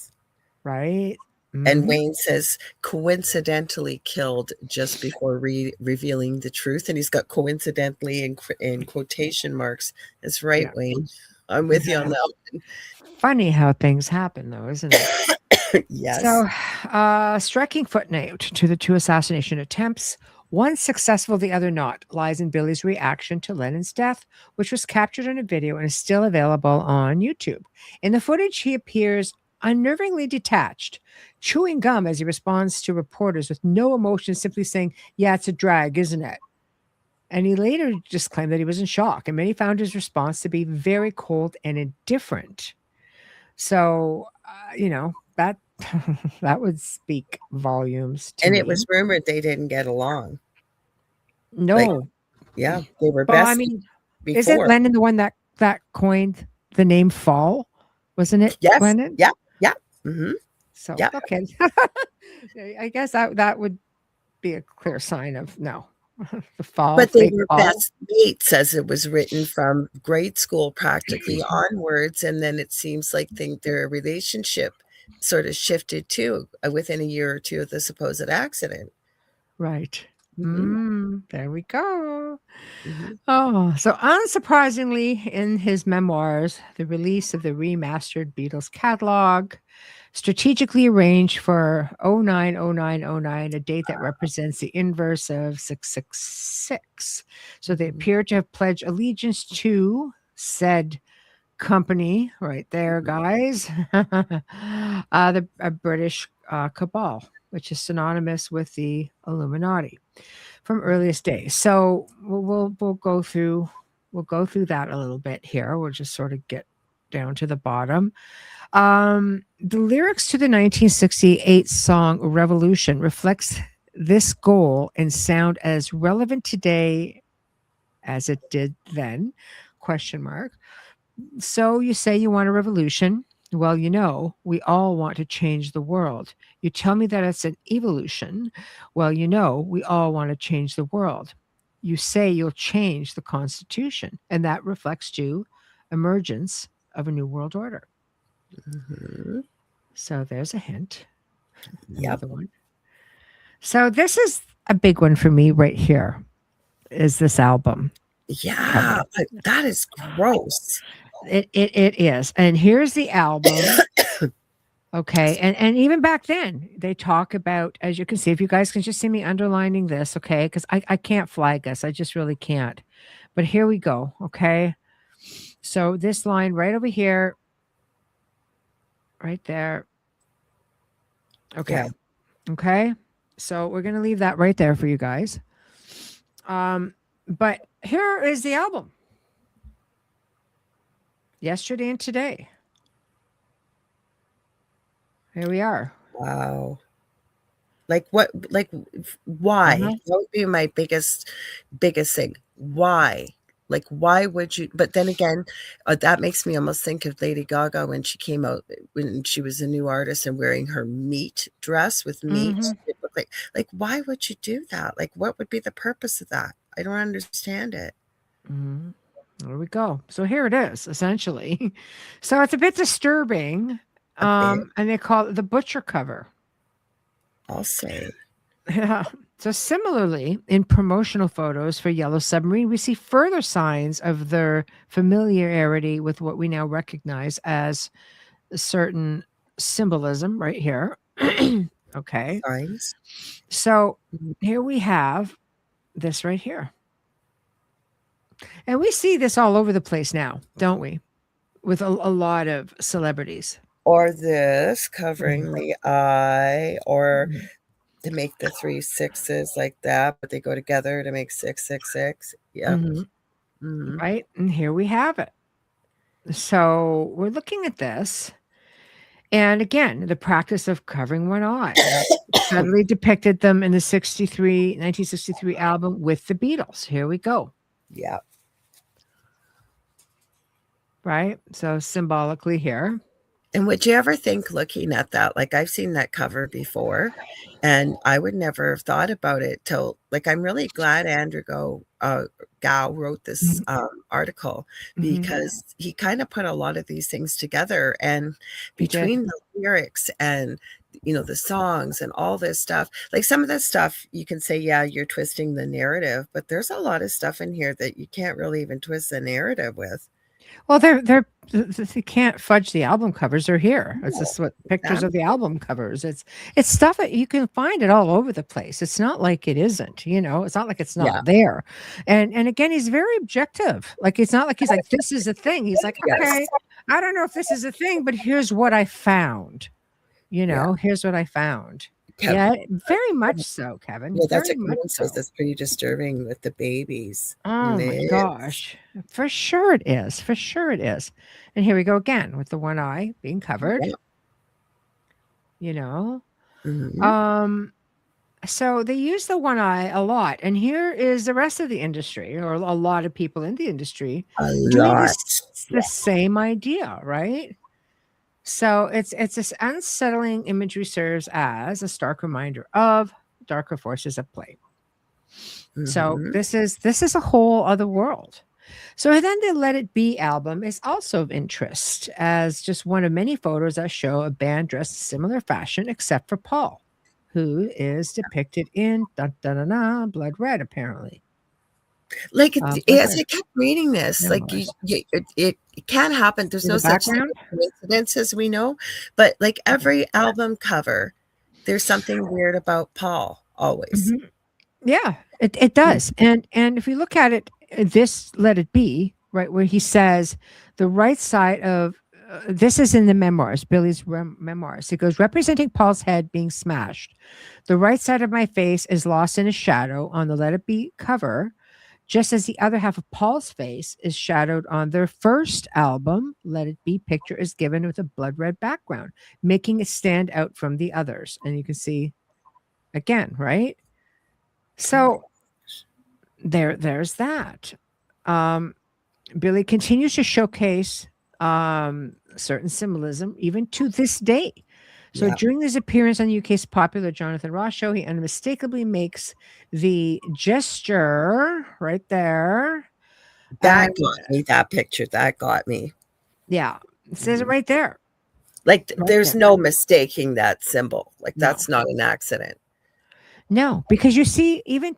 Right? And Mhm. Wayne says coincidentally killed just before revealing the truth. And he's got coincidentally in quotation marks. That's right, Yeah. Wayne. I'm with you on Yeah. that. Funny how things happen, though, isn't it? Yes. So, striking footnote to the two assassination attempts, one successful, the other not, lies in Billy's reaction to Lennon's death, which was captured on a video and is still available on YouTube. In the footage, he appears unnervingly detached, chewing gum as he responds to reporters with no emotion, simply saying, "Yeah, it's a drag, isn't it?" And he later just claimed that he was in shock, and many found his response to be very cold and indifferent. So, that that would speak volumes to And it was me. rumored they didn't get along. Like, No. yeah, they were Well, I besties mean, isn't before. Lennon the one that coined the name Fall? Wasn't it Yes. Lennon? Yeah. Yeah. Hmm. So, Yeah. okay. I guess that would be a clear sign of no. The Fall, But they fake were Fall. best mates, as it was written from grade school practically onwards. And then it seems like their relationship sort of shifted too within a year or two of the supposed accident. Right. Hmm. There we go. Hmm. Oh, so unsurprisingly, in his memoirs, the release of the remastered Beatles catalog, strategically arranged for 090909, a date that represents the inverse of 666. So they Hmm. appear to have pledged allegiance to said company, right there, guys, the British cabal, which is synonymous with the Illuminati from earliest days. So we'll go through that a little bit here. We'll just sort of get down to the bottom. The lyrics to the 1968 song "Revolution" reflects this goal and sound as relevant today as it did then. Question mark. So you say you want a revolution. Well, we all want to change the world. You tell me that it's an evolution. Well, we all want to change the world. You say you'll change the Constitution, and that reflects to emergence of a new world order. Hmm. So there's a hint. Yep. Another one. So this is a big one for me right here. Is this album Yeah, cover? but that is gross. It is, and here's the album. Okay. And even back then, they talk about, as you can see, if you guys can just see me underlining this, okay, because I can't flag us. I just really can't. But here we go. Okay. So this line right over here, right there. Yeah. Okay. Okay. So we're going to leave that right there for you guys. But here is the album. Yesterday and today. Here we are. Wow. Like what? Like why? Uh-huh. That would be my biggest thing. Why? Like why would you? But then again, that makes me almost think of Lady Gaga when she came out when she was a new artist and wearing her meat dress with meat. Mhm. It looked like why would you do that? Like what would be the purpose of that? I don't understand it. Mhm. There we go. So here it is, essentially. So it's a bit disturbing. A bit, And they call it the butcher cover. I'll say. Yeah. So similarly, in promotional photos for Yellow Submarine, we see further signs of their familiarity with what we now recognize as a certain symbolism right here. Okay. Signs. So Mhm. here we have this right here. And we see this all over the place now, don't we? With a lot of celebrities. Or this covering Mhm. the eye, or Mhm. to make the 3 sixes like that, but they go together to make 666. Yep. Mhm. Mhm. Right. And here we have it. So we're looking at this. And again, the practice of covering one eye subtly depicted them in the 1963 album with the Beatles. Here we go. Yeah. Right. So symbolically here. And would you ever think looking at that, like I've seen that cover before, and I would never have thought about it till like I'm really glad Andrew Gough wrote this Mhm. article Mhm. because he kind of put a lot of these things together, and He did. between the lyrics and the songs and all this stuff, like some of this stuff you can say, yeah, you're twisting the narrative, but there's a lot of stuff in here that you can't really even twist the narrative with. Well, they can't fudge the album covers. They're here. It's No, just what pictures of the exactly. album covers. It's stuff that you can find it all over the place. It's not like it isn't, It's not like it's Yeah. not there. And again, he's very objective. Like it's not like he's like, this is a thing. He's like, Yes. okay, I don't know if this is a thing, but here's what I found. Yeah. Here's what I found. Kev, Yeah, very much so, Kevin. yeah, that's Very what much Kerrilynn says. so. That's pretty disturbing with the babies. Oh my It's gosh. For sure it is. For sure it is. And here we go again with the one eye being covered, yeah. you know. Mhm. Um so they use the one eye a lot. And here is the rest of the industry or a lot of people in the industry A doing lot. the same idea, right? So it's this unsettling imagery serves as a stark reminder of darker forces at play. So Mhm. this is a whole other world. So then the Let It Be album is also of interest as just one of many photos that show a band dressed in similar fashion, except for Paul, who is depicted in blood red, apparently. Like, Blood as red I kept reading this, like, memoirs. it can happen. There's In no the such thing background. as coincidences, we know, but, like, every album cover, there's something weird about Paul, always. Mhm. Yeah, it Mm, does. And if you look at it, this Let It Be, right, where he says the right side of this is in the memoirs, Billy's memoirs. It goes, representing Paul's head being smashed. The right side of my face is lost in a shadow on the Let It Be cover, just as the other half of Paul's face is shadowed on their first album. Let It Be picture is given with a blood red background, making it stand out from the others. And you can see again, right? oh my So there's that. Um, Billy continues to showcase certain symbolism even to this day. So yeah, during his appearance on the UK's popular Jonathan Ross show, he unmistakably makes the gesture right there. that And got me, that picture, that got me. yeah, it says it Mhm. right there. Like, Right there's there. no mistaking that symbol, like, No. that's not an accident. No, because you see, even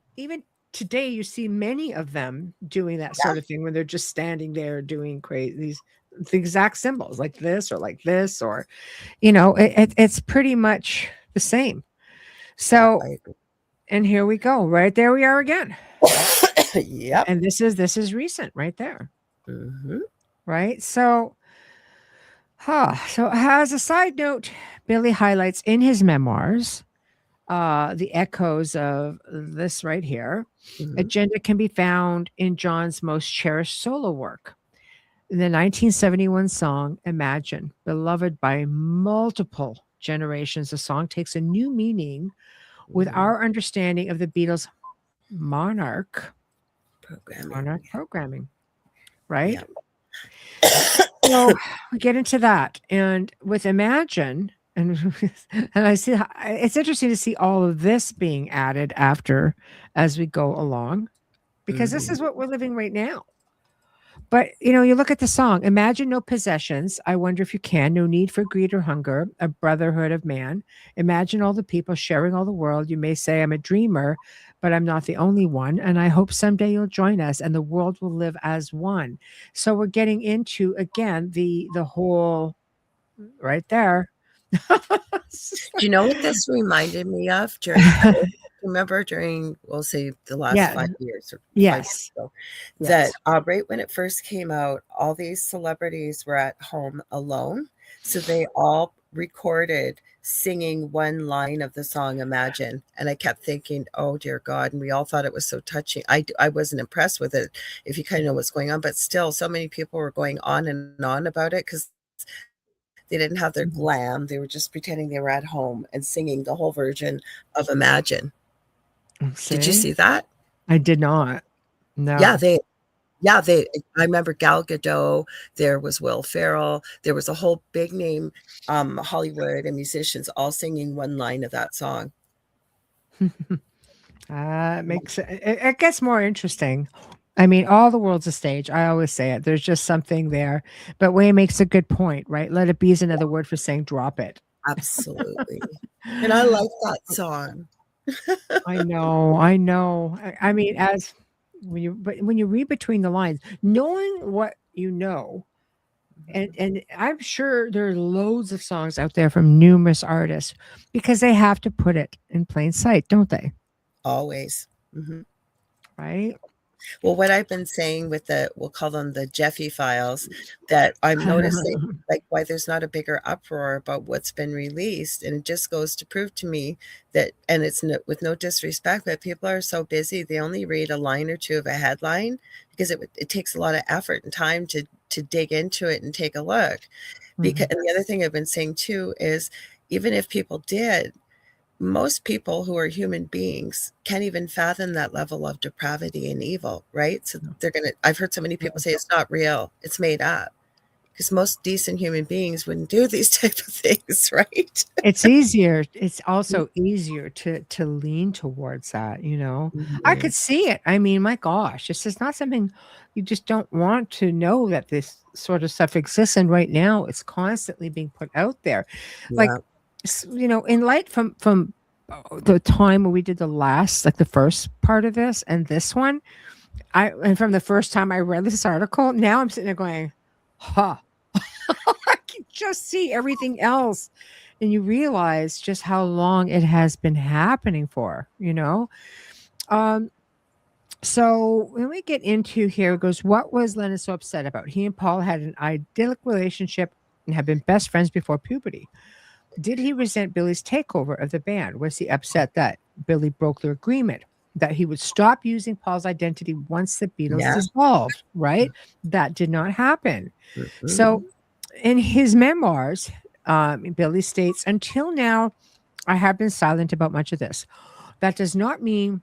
today, you see many of them doing that Yeah, sort of thing when they're just standing there doing crazy the exact symbols like this or like this, or it's pretty much the same. yeah, So, I agree. and here we go, right there we are again, Yep. and this is recent, right there, Mhm. right? So, so as a side note, Billy highlights in his memoirs the echoes of this right here. Mhm. Agenda can be found in John's most cherished solo work. In the 1971 song, Imagine, beloved by multiple generations, the song takes a new meaning with Mhm. our understanding of the Beatles' monarch Programming. right? Yeah. So we get into that. And with Imagine, and and I see it's interesting to see all of this being added after as we go along, because this Mhm. is what we're living right now. But you look at the song, Imagine no possessions. I wonder if you can. No need for greed or hunger, a brotherhood of man. Imagine all the people sharing all the world. You may say I'm a dreamer, but I'm not the only one. And I hope someday you'll join us and the world will live as one. So we're getting into again the whole right there. It's just Do you know what this reminded me of during COVID? Remember during, we'll say, the last yeah. 5 years or 5 years Yes. ago, that Yes. right when it first came out, all these celebrities were at home alone. So they all recorded singing one line of the song Imagine. And I kept thinking, oh, dear God. And we all thought it was so touching. I wasn't impressed with it, if you kind of know what's going on. But still, so many people were going on and on about it because they didn't have their Mhm. glam. They were just pretending they were at home and singing the whole version of Imagine. Did you See, see that? I did not. Yeah, No. they I remember Gal Gadot, there was Will Ferrell, there was a whole big name Hollywood and musicians all singing one line of that song. It gets more interesting. I mean, all the world's a stage. I always say it. There's just something there. But Wayne makes a good point, right? Let it be is another word for saying drop it. Absolutely. And I like that song. I know. I know. I mean, as when you read between the lines, knowing what you know, and I'm sure there are loads of songs out there from numerous artists because they have to put it in plain sight, don't they? Always. Mhm. Right? Well, what I've been saying with we'll call them the Jeffy files, that I'm noticing like why there's not a bigger uproar about what's been released. And it just goes to prove to me that, and it's with no disrespect, but people are so busy, they only read a line or two of a headline because it takes a lot of effort and time to dig into it and take a look. Because, Mhm. and the other thing I've been saying too is even if people did, most people who are human beings can't even fathom that level of depravity and evil, right? So I've heard so many people say it's not real, it's made up. Because most decent human beings wouldn't do these type of things, right? It's easier. It's also easier to lean towards that, you know? I Mhm. could see it. I mean, my gosh, this is not something you just don't want to know that this sort of stuff exists, and right now, it's constantly being put out there. Like, Yeah. in light from, the time when we did the last like, the first part of this and this one, and from the first time I read this article, now I'm sitting there going, "Huh." I can just see everything else. And you realize just how long it has been happening for. Um, so when we get into here, it goes, what was Lennon so upset about? He and Paul had an idyllic relationship and had been best friends before puberty. Did he resent Billy's takeover of the band? Was he upset that Billy broke their agreement? That he would stop using Paul's identity once the Beatles Yeah. dissolved, right? That did not happen. So Mhm. in his memoirs, Billy states, until now, I have been silent about much of this. That does not mean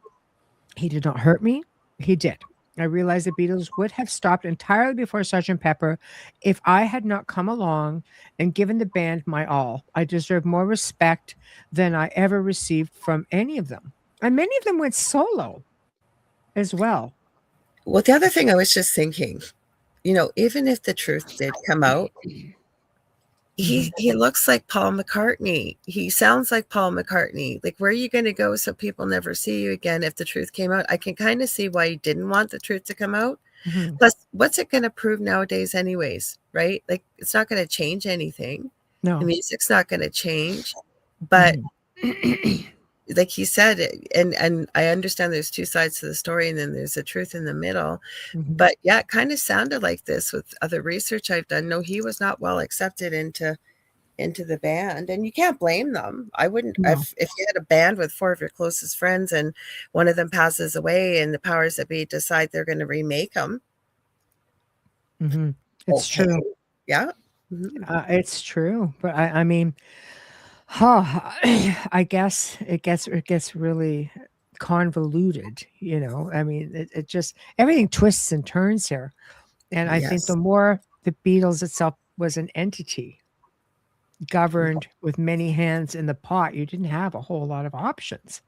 he did not hurt me. He did. I realized the Beatles would have stopped entirely before Sgt. Pepper if I had not come along and given the band my all. I deserve more respect than I ever received from any of them. And many of them went solo as well. Well, the other thing I was just thinking, even if the truth did come out, Mhm. he looks like Paul McCartney. He sounds like Paul McCartney. Like, where are you going to go so people never see you again if the truth came out? I can kind of see why he didn't want the truth to come out. Mhm. Plus, what's it going to prove nowadays, anyways? Right? Like, it's not going to change anything. The No. music's not going to change. But Mhm. like he said, and I understand there's two sides to the story, and then there's a truth in the middle. Mhm. But yeah, it kind of sounded like this with other research I've done. No, he was not well accepted into into the band, and you can't blame them. I wouldn't. No. If you had a band with 4 of your closest friends and one of them passes away and the powers that be decide they're going to remake them. Mm-hmm. It's Okay. true. Yeah. It's true. But I mean, I guess it gets really convoluted, you know. I mean, it just everything twists and turns here. And I think Yes. the more the Beatles itself was an entity governed with many hands in the pot, you didn't have a whole lot of options.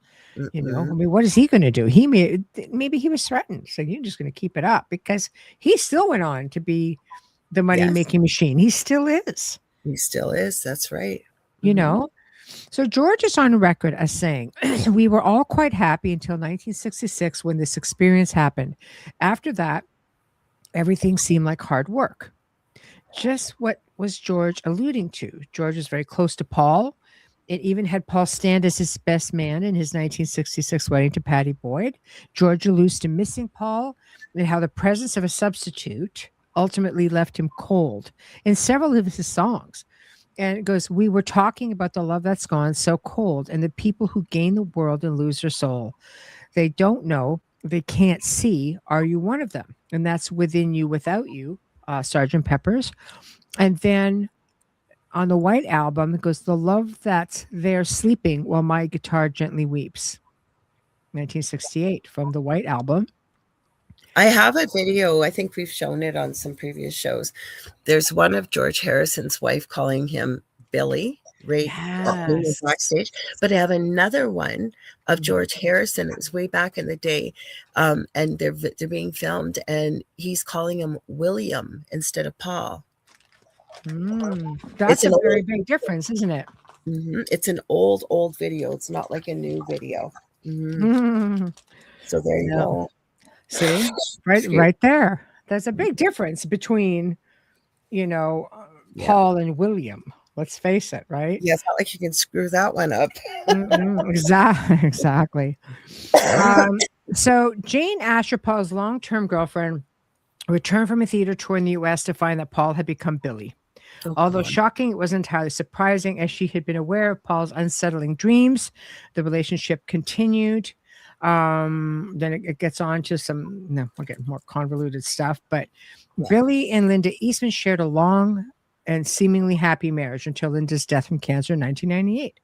You know, I mean, what is he going to do? Maybe he was threatened. So you're just going to keep it up, because he still went on to be the money making machine. He still is. He still is. That's right. You know, so George is on record as saying, "We were all quite happy until 1966 when this experience happened. After that, everything seemed like hard work." Just what was George alluding to? George was very close to Paul. It even had Paul stand as his best man in his 1966 wedding to Pattie Boyd. George alludes to missing Paul and how the presence of a substitute ultimately left him cold in several of his songs. And it goes, "We were talking about the love that's gone so cold and the people who gain the world and lose their soul. They don't know, they can't see. Are you one of them? And that's Within You, Without You, Sgt. Pepper's." And then on the White Album, it goes, "The love that's there sleeping while my guitar gently weeps." 1968 from the White Album. I have a video. I think we've shown it on some previous shows. There's one of George Harrison's wife calling him Billy, right? Yes. Backstage. But I have another one of George Harrison. It was way back in the day, and they're being filmed, and he's calling him William instead of Paul. That's a very big difference, isn't it? It's an old video. It's not like a new video. So there you go. See, right there. There's a big difference between, you know, Paul and William. Let's face it, right? Yeah, it's not like you can screw that one up. Exactly. So Jane Asher, Paul's long-term girlfriend, returned from a theater tour in the U.S. to find that Paul had become Billy. Although shocking, it wasn't entirely surprising, as she had been aware of Paul's unsettling dreams. The relationship continued. Then it gets on to we'll get more convoluted stuff. But Billy and Linda Eastman shared a long and seemingly happy marriage until Linda's death from cancer in 1998.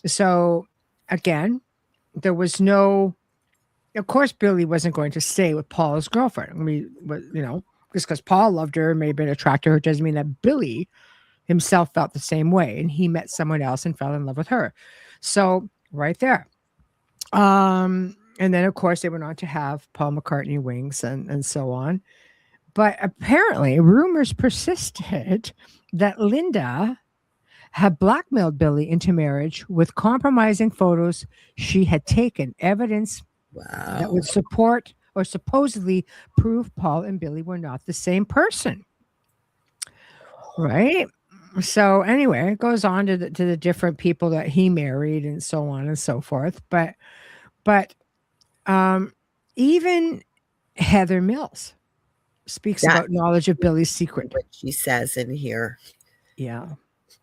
So again, there was no, of course, Billy wasn't going to stay with Paul's girlfriend. I mean, you know, just because Paul loved her and may have been attracted to her doesn't mean that Billy himself felt the same way. And he met someone else and fell in love with her. So right there. And then, of course, they went on to have Paul McCartney Wings and so on. But apparently, rumors persisted that Linda had blackmailed Billy into marriage with compromising photos she had taken, evidence that would support or supposedly prove Paul and Billy were not the same person. Right? So anyway, it goes on to the different people that he married and so on and so forth. But even Heather Mills speaks about knowledge of Billy's secret. What she says in here. Yeah.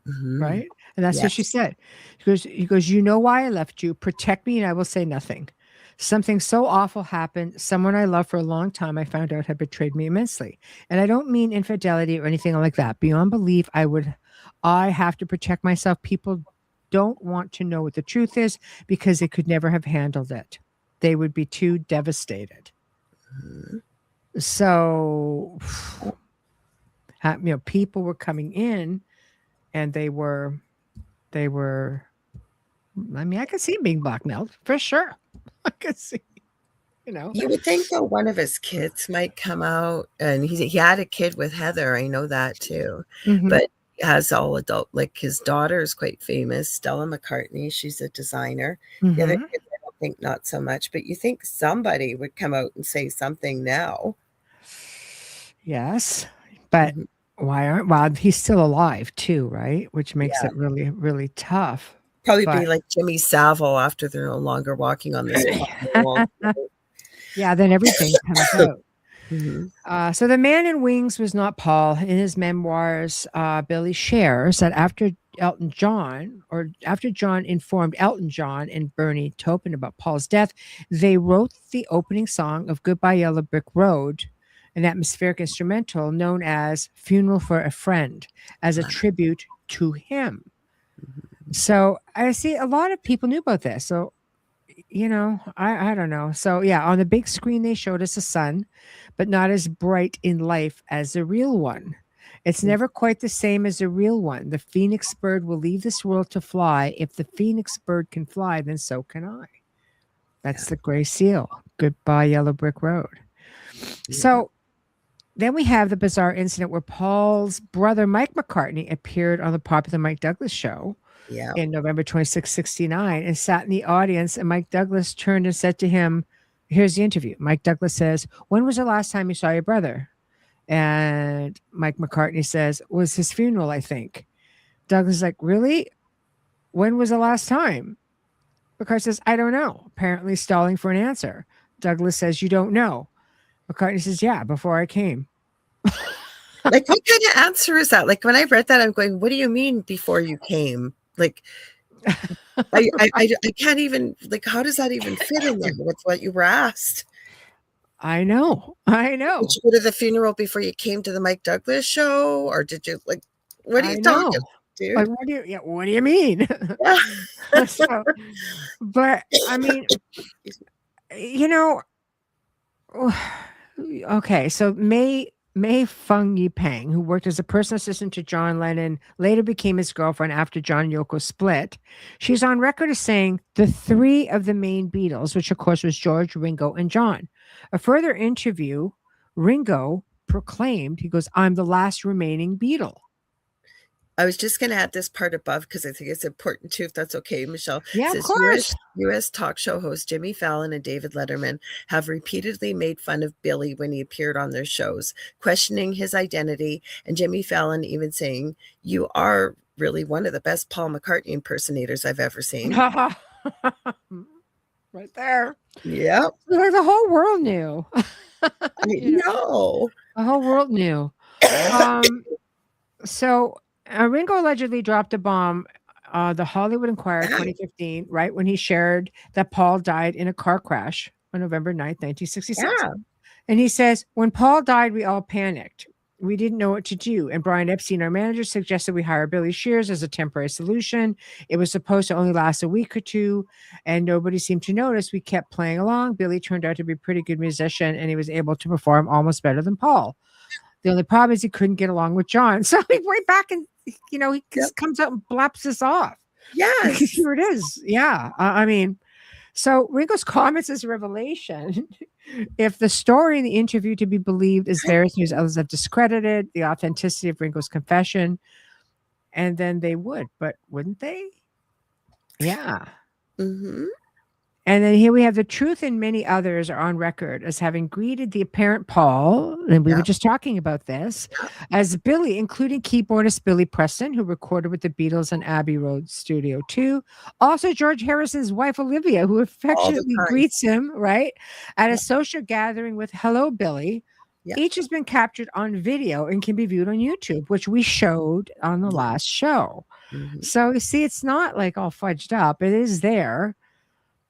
Right? And that's what she said. He goes, "You know why I left you. Protect me and I will say nothing. Something so awful happened. Someone I loved for a long time, I found out had betrayed me immensely. And I don't mean infidelity or anything like that. Beyond belief, I have to protect myself. People don't want to know what the truth is because they could never have handled it. They would be too devastated." So, you know, people were coming in and they were, I mean, I could see being blackmailed for sure. I could see, you know. You would think that one of his kids might come out, and he had a kid with Heather. I know that too. But has all adult, like his daughter is quite famous, Stella McCartney. She's a designer. The other kids, I don't think not so much, but you think somebody would come out and say something now. Yes, but well, he's still alive too, right? Which makes it really, really tough. Probably be like Jimmy Savile after they're no longer walking on this. Yeah, then everything comes out. So the man in wings was not Paul. In his memoirs, Billy shares that after Elton John, or after John informed Elton John and Bernie Taupin about Paul's death, they wrote the opening song of Goodbye Yellow Brick Road, an atmospheric instrumental known as Funeral for a Friend, as a tribute to him. So I see a lot of people knew about this. So, I don't know. So yeah, on the big screen, they showed us a sun, but not as bright in life as the real one. It's never quite the same as the real one. The phoenix bird will leave this world to fly. If the phoenix bird can fly, then so can I. That's the gray seal. Goodbye, Yellow Brick Road. So then we have the bizarre incident where Paul's brother, Mike McCartney, appeared on the popular Mike Douglas show in November 26, 1969, and sat in the audience. And Mike Douglas turned and said to him, here's the interview. Mike Douglas says, when was the last time you saw your brother? And Mike McCartney says, was his funeral, I think. Douglas is like, really? When was the last time? McCartney says, I don't know. Apparently stalling for an answer. Douglas says, you don't know. McCartney says, yeah, before I came. Like, what kind of answer is that? Like, when I read that, I'm going, what do you mean before you came? Like, I can't even, like, how does that even fit in there with what you were asked? I know. Did you go to the funeral before you came to the Mike Douglas show? Or did you, like, what are you talking about, dude? Like, what do you mean? So, but, I mean, okay, so Mei Feng Yipeng, who worked as a personal assistant to John Lennon, later became his girlfriend after John and Yoko split. She's on record as saying the three of the main Beatles, which of course was George, Ringo, and John. A further interview, Ringo proclaimed, he goes, I'm the last remaining Beatle. I was just going to add this part above because I think it's important too, if that's okay, Michelle. Yeah, of course. U.S. talk show hosts Jimmy Fallon and David Letterman have repeatedly made fun of Billy when he appeared on their shows, questioning his identity, and Jimmy Fallon even saying, you are really one of the best Paul McCartney impersonators I've ever seen. Right there. Yeah. The whole world knew. I know. The whole world knew. So Ringo allegedly dropped a bomb, the Hollywood Inquirer 2015, right when he shared that Paul died in a car crash on November 9th, 1966. Yeah. And he says, when Paul died, we all panicked. We didn't know what to do. And Brian Epstein, our manager, suggested we hire Billy Shears as a temporary solution. It was supposed to only last a week or two, and nobody seemed to notice. We kept playing along. Billy turned out to be a pretty good musician, and he was able to perform almost better than Paul. The only problem is he couldn't get along with John. So he went back and, he just comes out and blaps this off. Yeah. Here it is. Yeah. I mean, so Ringo's comments is revelation. If the story in the interview to be believed is various news outlets have discredited the authenticity of Ringo's confession, and then they would, but wouldn't they? Yeah. Mm-hmm. And then here we have the truth, and many others are on record as having greeted the apparent Paul, and we were just talking about this, as Billy, including keyboardist Billy Preston, who recorded with the Beatles in Abbey Road Studio 2. Also, George Harrison's wife, Olivia, who affectionately greets him, right, at a social gathering with Hello, Billy. Each has been captured on video and can be viewed on YouTube, which we showed on the last show. So you see, it's not like all fudged up. It is there.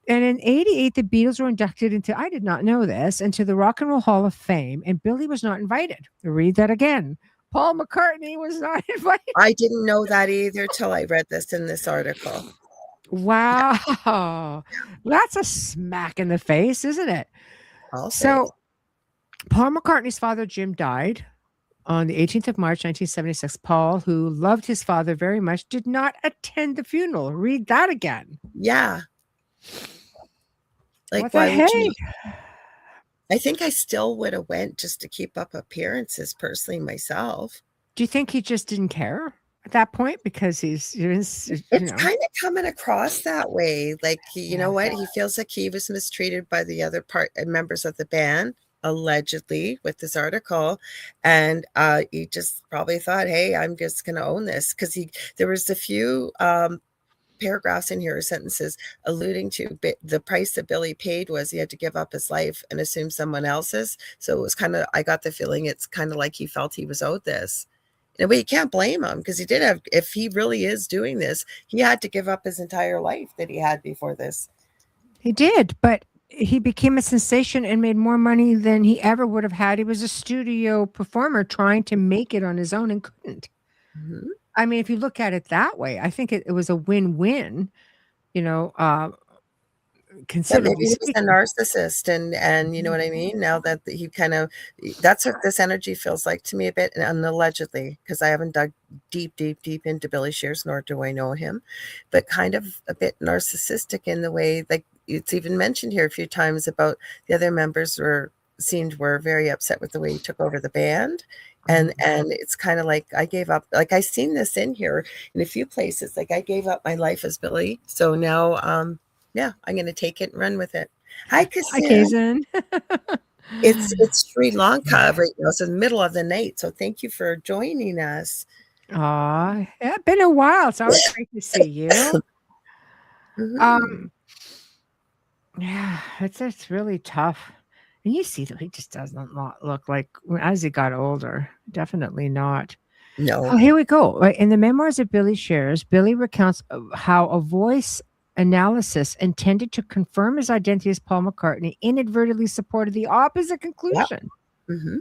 And in 88, the Beatles were inducted into, I did not know this, into the Rock and Roll Hall of Fame, and Billy was not invited. Read that again. Paul McCartney was not invited. I didn't know that either till I read this in this article. Wow. That's a smack in the face, isn't it? So Paul McCartney's father, Jim, died on the 18th of March, 1976. Paul, who loved his father very much, did not attend the funeral. Read that again. Yeah. Like, why would you? I think I still would have went just to keep up appearances personally myself. Do you think he just didn't care at that point because it's kind of coming across that way? Like, you know what? He feels like he was mistreated by the other members of the band, allegedly, with this article, and he just probably thought, hey, I'm just going to own this, because there was a few paragraphs in here, sentences alluding to the price that Billy paid was he had to give up his life and assume someone else's. So it was kind of, I got the feeling it's kind of like he felt he was owed this In a way, you can't blame him, because he did have, if he really is doing this, he had to give up his entire life that he had before this. He did, but he became a sensation and made more money than he ever would have had. He was a studio performer trying to make it on his own and couldn't. Mhm. I mean, if you look at it that way, I think it was a win-win, you know, But considerably maybe he was a speaking. narcissist, and you know what I mean? Now that he kind of, that's what this energy feels like to me a bit, and allegedly, because I haven't dug deep into Billy Shears, nor do I know him, but kind of a bit narcissistic in the way, like it's even mentioned here a few times about the other members were very upset with the way he took over the band. And it's kind of like, I gave up, like I seen this in here in a few places, like I gave up my life as Billy, so now yeah, I'm going to take it and run with it. Hi, Hi, Kazan. Kazan. It's Sri Lanka right now. It's in the middle of the night. So thank you for joining us. Aw, yeah, been a while. It's always great to see you. Mhm. Yeah, it's really tough. And you see that he just does not look like as he got older. Definitely not. Oh, No. here we go. Right, in the memoirs of Billy Shears, Billy recounts how a voice analysis intended to confirm his identity as Paul McCartney inadvertently supported the opposite Yep. conclusion. Hmm. Yeah.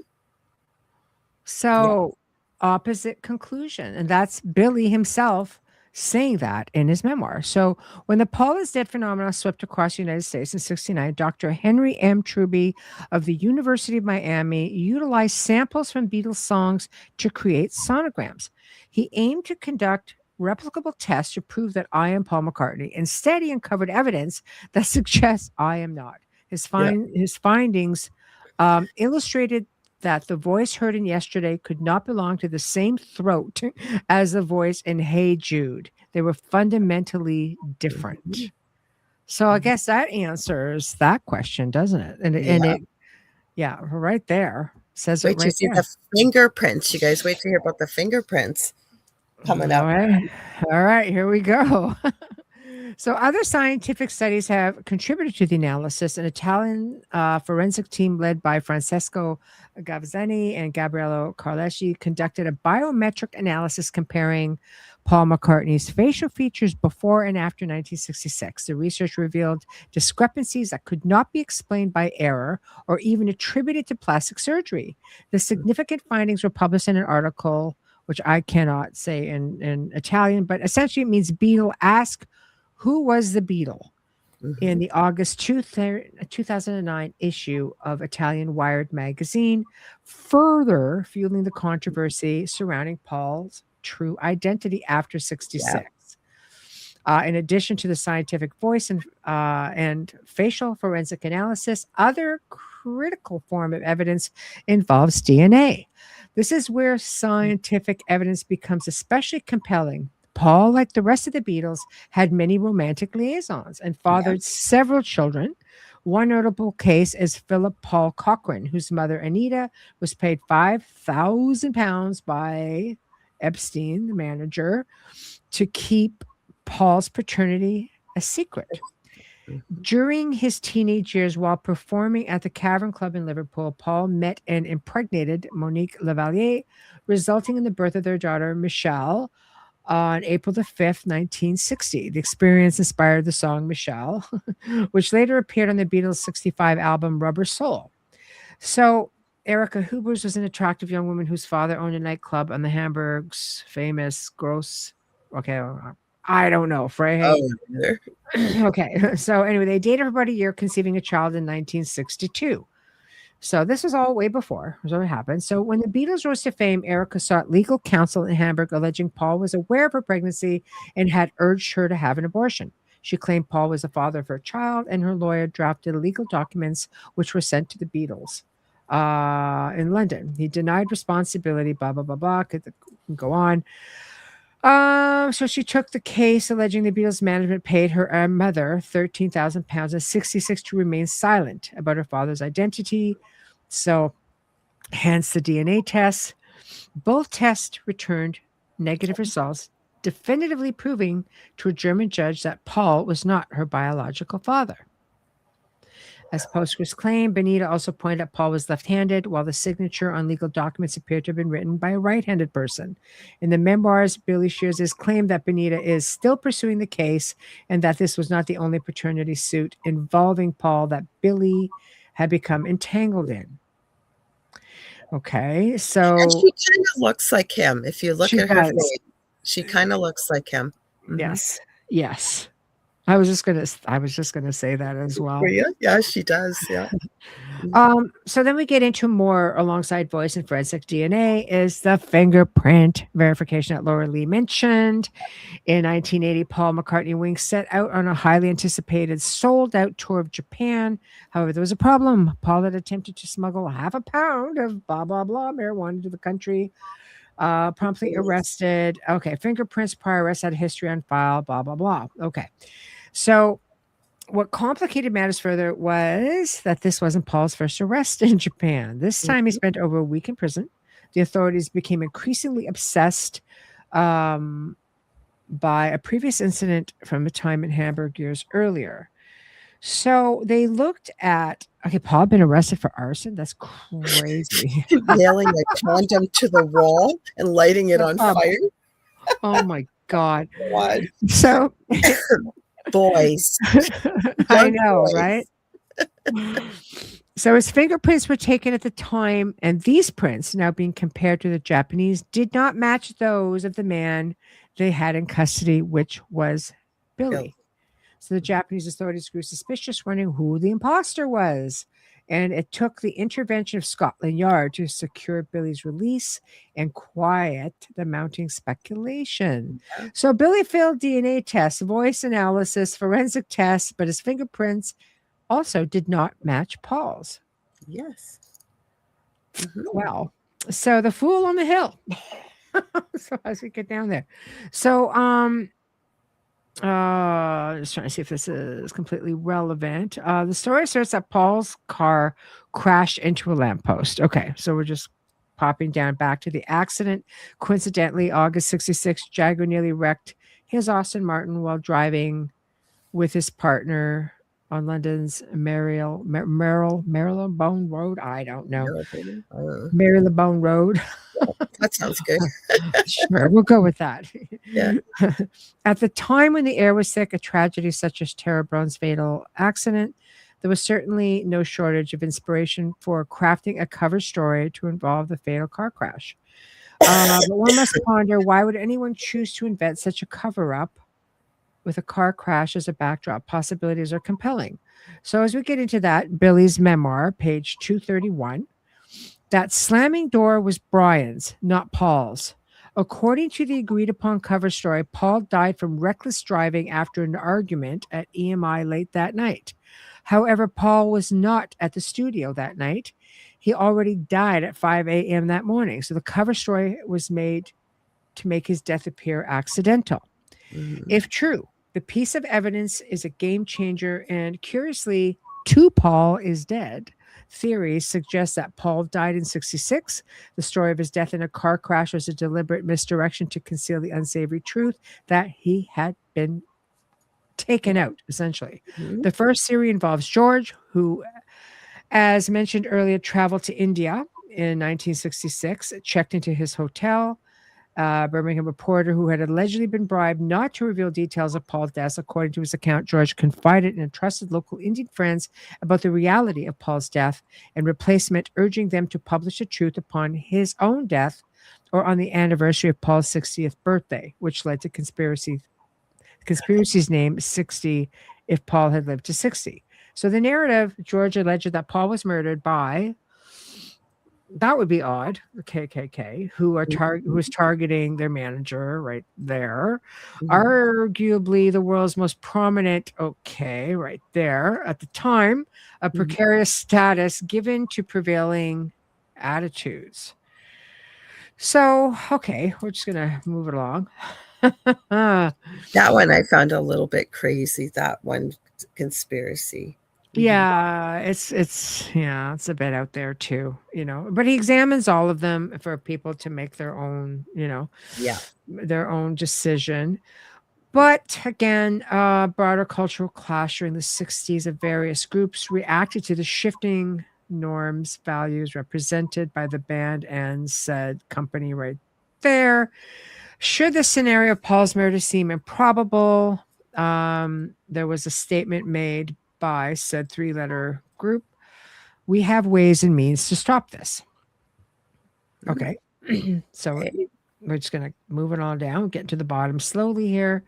So, opposite conclusion. And that's Billy himself saying that in his memoir. So, when the Paul is dead phenomenon swept across the United States in 69, Dr. Henry M. Truby of the University of Miami utilized samples from Beatles songs to create sonograms. He aimed to conduct replicable tests to prove that I am Paul McCartney. Instead, he uncovered evidence that suggests I am not. Yeah. His findings illustrated that the voice heard in Yesterday could not belong to the same throat as the voice in Hey Jude. They were fundamentally different. Mhm. So I guess that answers that question, doesn't it? And Yeah. it, yeah, right there says it Wait till you right see there. the fingerprints. You guys wait to hear about the fingerprints coming All up. right. All right, here we go. So, other scientific studies have contributed to the analysis. An Italian forensic team led by Francesco Gavazzani and Gabriello Carleschi conducted a biometric analysis comparing Paul McCartney's facial features before and after 1966. The research revealed discrepancies that could not be explained by error or even attributed to plastic surgery. The significant findings were published in an article, which I cannot say in Italian, but essentially it means Beetle ask who was the Beatle in Mhm. the August 2009 issue of Italian Wired magazine, further fueling the controversy surrounding Paul's true identity after Yeah. 66. In addition to the scientific voice and facial forensic analysis, other critical form of evidence involves DNA. This is where scientific evidence becomes especially compelling. Paul, like the rest of the Beatles, had many romantic liaisons and Yeah. fathered several children. One notable case is Philip Paul Cochrane, whose mother, Anita, was paid £5,000 by Epstein, the manager, to keep Paul's paternity a secret. Mhm. During his teenage years, while performing at the Cavern Club in Liverpool, Paul met and impregnated Monique Lavalier, resulting in the birth of their daughter, Michelle, on April the 5th, 1960. The experience inspired the song Michelle, which later appeared on the Beatles' 65 album Rubber Soul. So, Erica Hubers was an attractive young woman whose father owned a nightclub on the Hamburg's famous Gross. Okay, I don't know. Frey. Oh, there. Okay, so anyway, they dated for about a year, conceiving a child in 1962. So this was all way before was what happened. So when the Beatles rose to fame, Erica sought legal counsel in Hamburg, alleging Paul was aware of her pregnancy and had urged her to have an abortion. She claimed Paul was the father of her child, and her lawyer drafted legal documents which were sent to the Beatles in London. He denied responsibility, blah, blah, blah, blah. Could go on. So she took the case, alleging the Beatles management paid her mother £13,000 and 66 to remain silent about her father's identity. So, hence the DNA tests. Both tests returned negative results, definitively proving to a German judge that Paul was not her biological father. As postscripts claim, Benita also pointed out Paul was left-handed, while the signature on legal documents appeared to have been written by a right-handed person. In the memoirs, Billy Shears has claimed that Benita is still pursuing the case and that this was not the only paternity suit involving Paul that Billy had become entangled in. Okay, And so she kind of looks like him. If you look she at her does. face, she kind of looks like him. Yes, yes. I was just gonna say that as well. Were you? Yeah, she does. Yeah. So then we get into more alongside voice and forensic DNA is the fingerprint verification that Lorilei mentioned. In 1980, Paul McCartney and Wings set out on a highly anticipated sold-out tour of Japan. However, there was a problem. Paul had attempted to smuggle half a pound of blah, blah, blah marijuana to the country. Promptly arrested. Okay, fingerprints, prior arrests had a history on file, blah, blah, blah. Okay. So what complicated matters further was that this wasn't Paul's first arrest in Japan. This time he spent over a week in prison. The authorities became increasingly obsessed by a previous incident from a time in Hamburg years earlier. So they looked at, okay, Paul had been arrested for arson. That's crazy. Nailing a condom to the wall and lighting it on fire. Oh my God. What? So boys. I know, right? So his fingerprints were taken at the time, and these prints, now being compared to the Japanese, did not match those of the man they had in custody, which was Billy. So the Japanese authorities grew suspicious, wondering who the imposter was. And it took the intervention of Scotland Yard to secure Billy's release and quiet the mounting speculation. So Billy failed DNA tests, voice analysis, forensic tests, but his fingerprints also did not match Paul's. Yes. Well, so the fool on the hill. So as we get down there. So just trying to see if this is completely relevant. The story asserts that Paul's car crashed into a lamppost. Okay, so we're just popping down back to the accident. Coincidentally, August 66, Jaguar nearly wrecked his Aston Martin while driving with his partner on London's Marylebone Road. I don't know. Marylebone Road. That sounds good. Sure, we'll go with that. Yeah. At the time when the air was thick, a tragedy such as Tara Brown's fatal accident, there was certainly no shortage of inspiration for crafting a cover story to involve the fatal car crash. But one must ponder, why would anyone choose to invent such a cover-up with a car crash as a backdrop? Possibilities are compelling. So as we get into that, Billy's memoir, page 231, that slamming door was Brian's, not Paul's. According to the agreed-upon cover story, Paul died from reckless driving after an argument at EMI late that night. However, Paul was not at the studio that night. He already died at 5 a.m. that morning. So the cover story was made to make his death appear accidental. If true, the piece of evidence is a game changer, and curiously, 2-Paul is dead. Theories suggest that Paul died in 66. The story of his death in a car crash was a deliberate misdirection to conceal the unsavory truth that he had been taken out, essentially. The first theory involves George, who, as mentioned earlier, traveled to India in 1966, checked into his hotel. Birmingham reporter who had allegedly been bribed not to reveal details of Paul's death. According to his account, George confided in trusted local Indian friends about the reality of Paul's death and replacement, urging them to publish the truth upon his own death or on the anniversary of Paul's 60th birthday, which led to conspiracy's name 60 if Paul had lived to 60. So the narrative, George alleged that Paul was murdered by, that would be odd, the KKK, who was targeting their manager right there. Arguably the world's most prominent, right there, at the time, a precarious status given to prevailing attitudes. So, okay, we're just going to move it along. That one I found a little bit crazy, that one conspiracy. Yeah, it's a bit out there too, but he examines all of them for people to make their own, their own decision. But again, broader cultural clash during the 60s of various groups reacted to the shifting norms, values represented by the band and said company right there. Should the scenario of Paul's murder seem improbable, there was a statement made by said three-letter group. We have ways and means to stop this. Okay. So Okay. we're just going to move it on down, get to the bottom slowly here.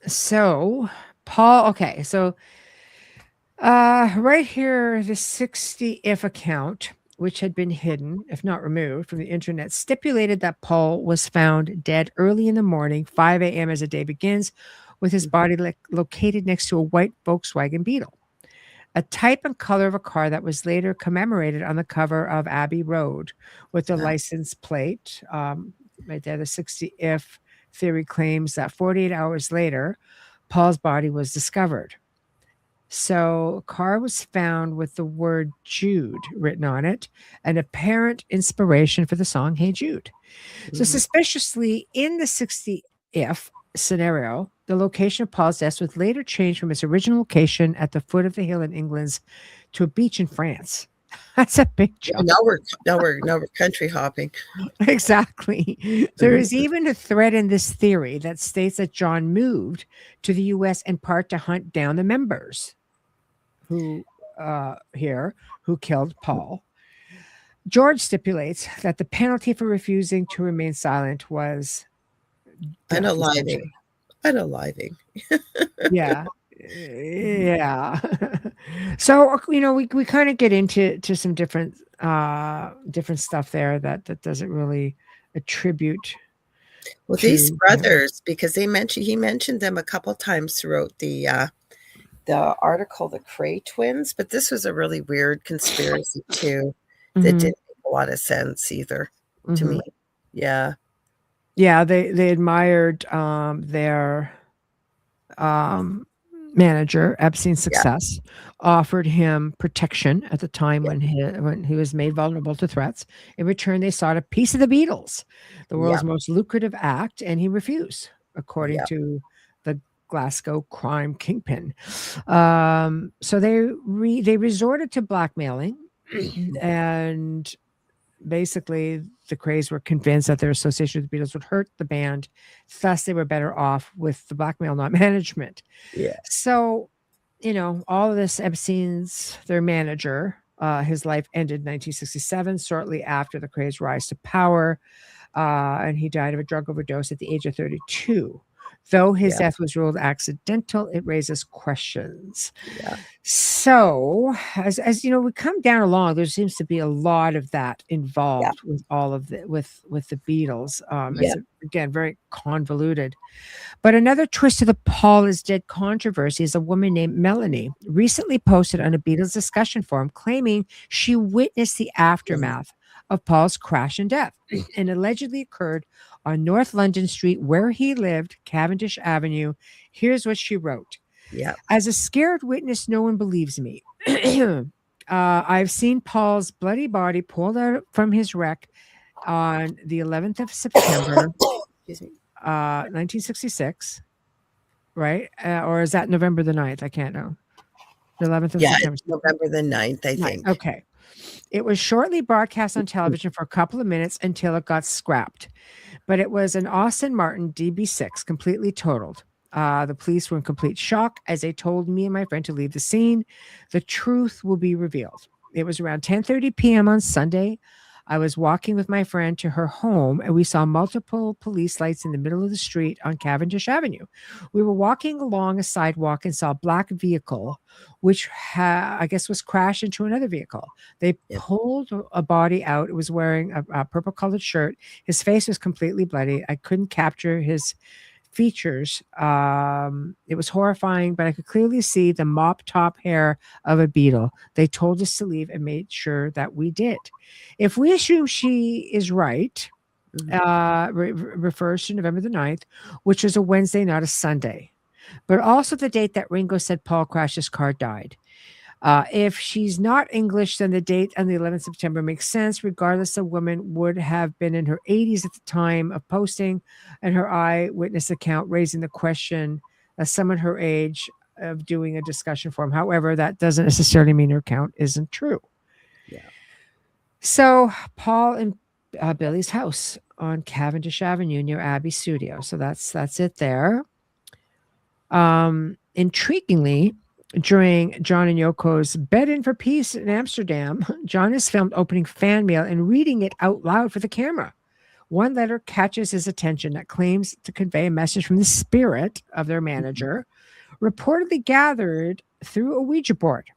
So Paul, okay. So right here, the 60 if account, which had been hidden, if not removed from the internet, stipulated that Paul was found dead early in the morning, 5 a.m. as the day begins, with his body located next to a white Volkswagen Beetle, a type and color of a car that was later commemorated on the cover of Abbey Road with the license plate. Right there, the 60 if theory claims that 48 hours later, Paul's body was discovered. So a car was found with the word Jude written on it, an apparent inspiration for the song Hey Jude. So suspiciously, in the 60 if scenario, the location of Paul's death was later changed from its original location at the foot of the hill in England to a beach in France. That's a big jump. Now we're country hopping. Exactly. There is even a thread in this theory that states that John moved to the U.S. in part to hunt down the members who killed Paul. George stipulates that the penalty for refusing to remain silent was Unaliving. Yeah. Yeah. So, we kind of get into some different stuff there that doesn't really attribute. Well, these brothers, because he mentioned them a couple times throughout the article, the Cray twins, but this was a really weird conspiracy too that didn't make a lot of sense either to me. Yeah. Yeah, they admired their manager, Epstein's success, offered him protection at the time when he was made vulnerable to threats. In return, they sought a piece of the Beatles, the world's most lucrative act, and he refused, according to the Glasgow crime kingpin. So they resorted to blackmailing, and basically the Crays were convinced that their association with the Beatles would hurt the band. Thus, they were better off with the blackmail, not management. Yeah. So, all of this, Epstein's their manager. His life ended in 1967, shortly after the Crays' rise to power, and he died of a drug overdose at the age of 32. Though his death was ruled accidental, it raises questions. Yeah. So, as we come down along, there seems to be a lot of that involved with all of the with the Beatles. It's, again, very convoluted. But another twist to the Paul is dead controversy is a woman named Melanie recently posted on a Beatles discussion forum claiming she witnessed the aftermath of Paul's crash and death, and allegedly occurred on North London Street where he lived, Cavendish Avenue. Here's what she wrote. Yeah. As a scared witness, no one believes me. I've seen Paul's bloody body pulled out from his wreck on the 11th of September, 1966, right? Or is that November the 9th? I can't know. The 11th of September. It's November the 9th, I think. Okay. It was shortly broadcast on television for a couple of minutes until it got scrapped. But it was an Austin Martin DB6, completely totaled. The police were in complete shock as they told me and my friend to leave the scene. The truth will be revealed. It was around 10:30 p.m. on Sunday. I was walking with my friend to her home, and we saw multiple police lights in the middle of the street on Cavendish Avenue. We were walking along a sidewalk and saw a black vehicle, which I guess was crashed into another vehicle. They pulled a body out. It was wearing a purple-colored shirt. His face was completely bloody. I couldn't capture his features. It was horrifying, but I could clearly see the mop top hair of a Beatle. They told us to leave and made sure that we did. If we assume she is right, refers to November the 9th, which was a Wednesday, not a Sunday, but also the date that Ringo said Paul crashed his car, died. If she's not English, then the date on the 11th September makes sense. Regardless, the woman would have been in her 80s at the time of posting, and her eyewitness account raising the question of someone her age of doing a discussion forum. However, that doesn't necessarily mean her count isn't true. Yeah. So Paul and Billy's house on Cavendish Avenue near Abbey's studio. So that's it there. Intriguingly, during John and Yoko's Bed In for Peace in Amsterdam, John is filmed opening fan mail and reading it out loud for the camera. One letter catches his attention that claims to convey a message from the spirit of their manager, reportedly gathered through a Ouija board.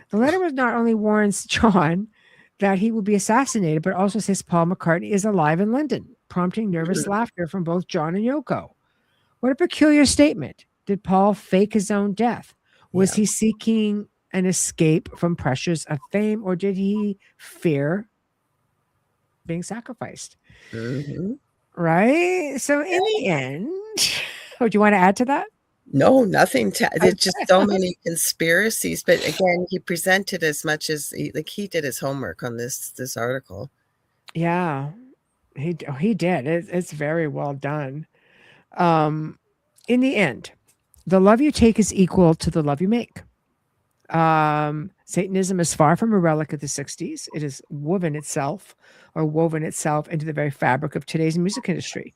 The letter was not only warns John that he will be assassinated, but also says Paul McCartney is alive in London, prompting nervous laughter from both John and Yoko. What a peculiar statement. Did Paul fake his own death? Was he seeking an escape from pressures of fame, or did he fear being sacrificed? Mm-hmm. Right? So in the end, do you want to add to that? No, nothing. There's just so many conspiracies. But again, he presented as much as he did his homework on this article. Yeah, he did. It's very well done. In the end, the love you take is equal to the love you make. Satanism is far from a relic of the 60s. It is woven itself into the very fabric of today's music industry.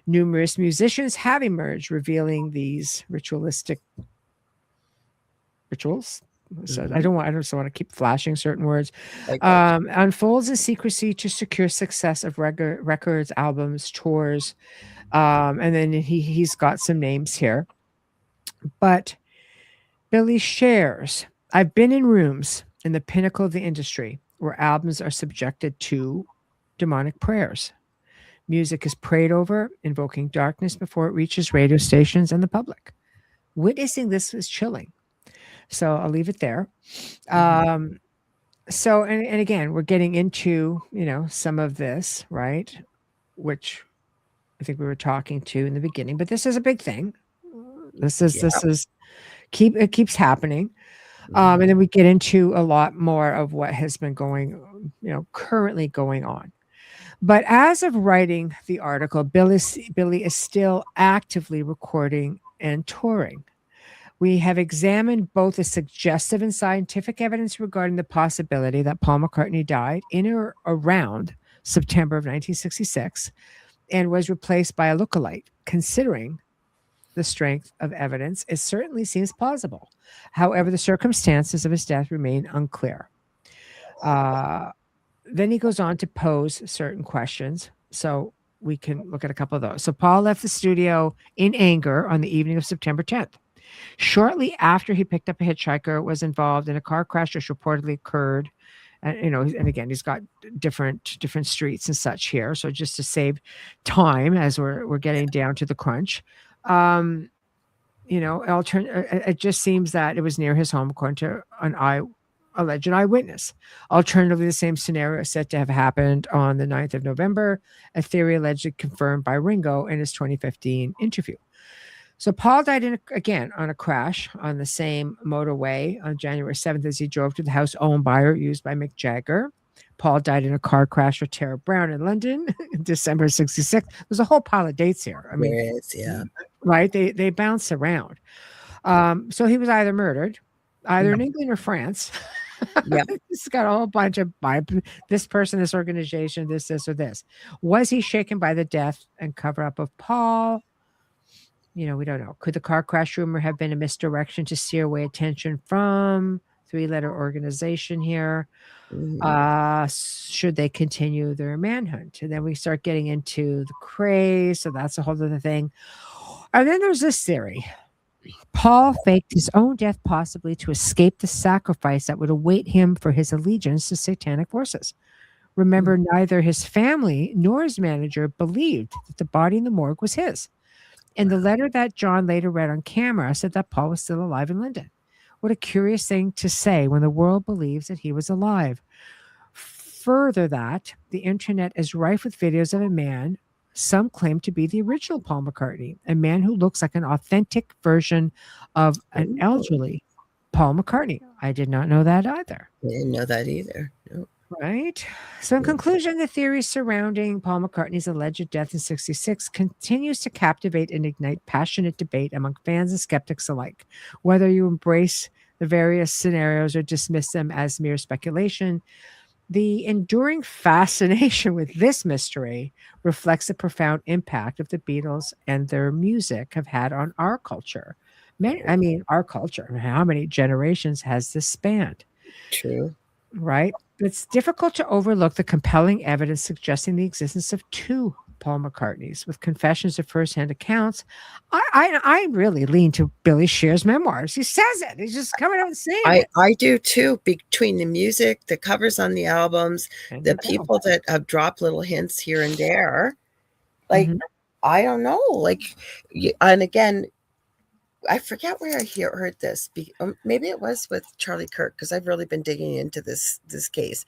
Numerous musicians have emerged revealing these rituals. So I just want to keep flashing certain words. Unfolds in secrecy to secure success of records, albums, tours. And then he's got some names here. But Billy shares, I've been in rooms in the pinnacle of the industry where albums are subjected to demonic prayers. Music is prayed over, invoking darkness before it reaches radio stations and the public. Witnessing this is chilling. So I'll leave it there. So, and again, we're getting into, some of this, right? Which I think we were talking to in the beginning, but this is a big thing. It keeps happening. And then we get into a lot more of what has been currently going on. But as of writing the article, Billy is still actively recording and touring. We have examined both the suggestive and scientific evidence regarding the possibility that Paul McCartney died in or around September of 1966 and was replaced by a look-alike. Considering the strength of evidence, it certainly seems plausible. However, the circumstances of his death remain unclear. Then he goes on to pose certain questions. So we can look at a couple of those. So Paul left the studio in anger on the evening of September 10th. Shortly after he picked up a hitchhiker, was involved in a car crash which reportedly occurred. And again, he's got different streets and such here. So just to save time as we're getting down to the crunch, it just seems that it was near his home, according to an alleged eyewitness. Alternatively, the same scenario is said to have happened on the 9th of November, a theory allegedly confirmed by Ringo in his 2015 interview. So Paul died on a crash on the same motorway on January 7th as he drove to the house owned by or used by Mick Jagger. Paul died in a car crash with Tara Brown in London in December 66. There's a whole pile of dates here. I mean, right? They bounce around. So he was either murdered, in England or France. Yeah. He's got a whole bunch of this person, this organization, this, or this. Was he shaken by the death and cover up of Paul? We don't know. Could the car crash rumor have been a misdirection to steer away attention from three-letter organization here? Should they continue their manhunt? And then we start getting into the craze. So that's a whole other thing. And then there's this theory. Paul faked his own death possibly to escape the sacrifice that would await him for his allegiance to satanic forces. Remember, neither his family nor his manager believed that the body in the morgue was his. And the letter that John later read on camera said that Paul was still alive in London. What a curious thing to say when the world believes that he was alive. Further that, the internet is rife with videos of a man some claim to be the original Paul McCartney, a man who looks like an authentic version of an elderly Paul McCartney. I did not know that either. I didn't know that either. No. Right. So, in conclusion, the theory surrounding Paul McCartney's alleged death in 66 continues to captivate and ignite passionate debate among fans and skeptics alike. Whether you embrace the various scenarios or dismiss them as mere speculation, the enduring fascination with this mystery reflects the profound impact of the Beatles and their music have had on our culture. Our culture. How many generations has this spanned? True. Right? It's difficult to overlook the compelling evidence suggesting the existence of two Paul McCartneys with confessions of firsthand accounts. I really lean to Billy Shears' memoirs. He says it. He's just coming out and saying it. I do too. Between the music, the covers on the albums, And the people that have dropped little hints here and there, like Mhm. I don't know, like, and again, I forget where I heard this. Maybe it was with Charlie Kirk, because I've really been digging into this case.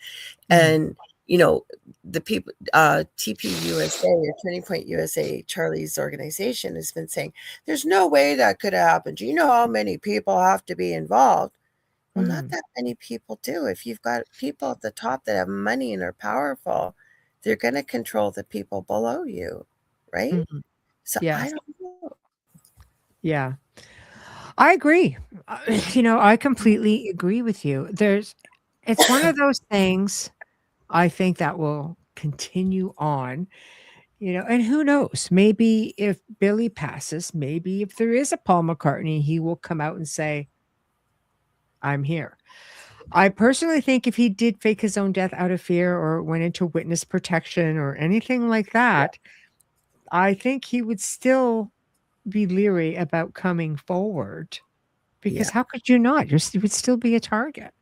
And the people, TP USA or Turning Point USA, Charlie's organization, has been saying there's no way that could have happened. Do you know how many people have to be involved? Well, not that many people do. If you've got people at the top that have money and are powerful, they're going to control the people below you, right? So Yes. I don't know. Yeah. I agree. I completely agree with you. It's one of those things I think that will continue on, and who knows, maybe if Billy passes, maybe if there is a Paul McCartney, he will come out and say, I'm here. I personally think if he did fake his own death out of fear or went into witness protection or anything like that, I think he would still be leery about coming forward. Because how could you not? You would still be a target.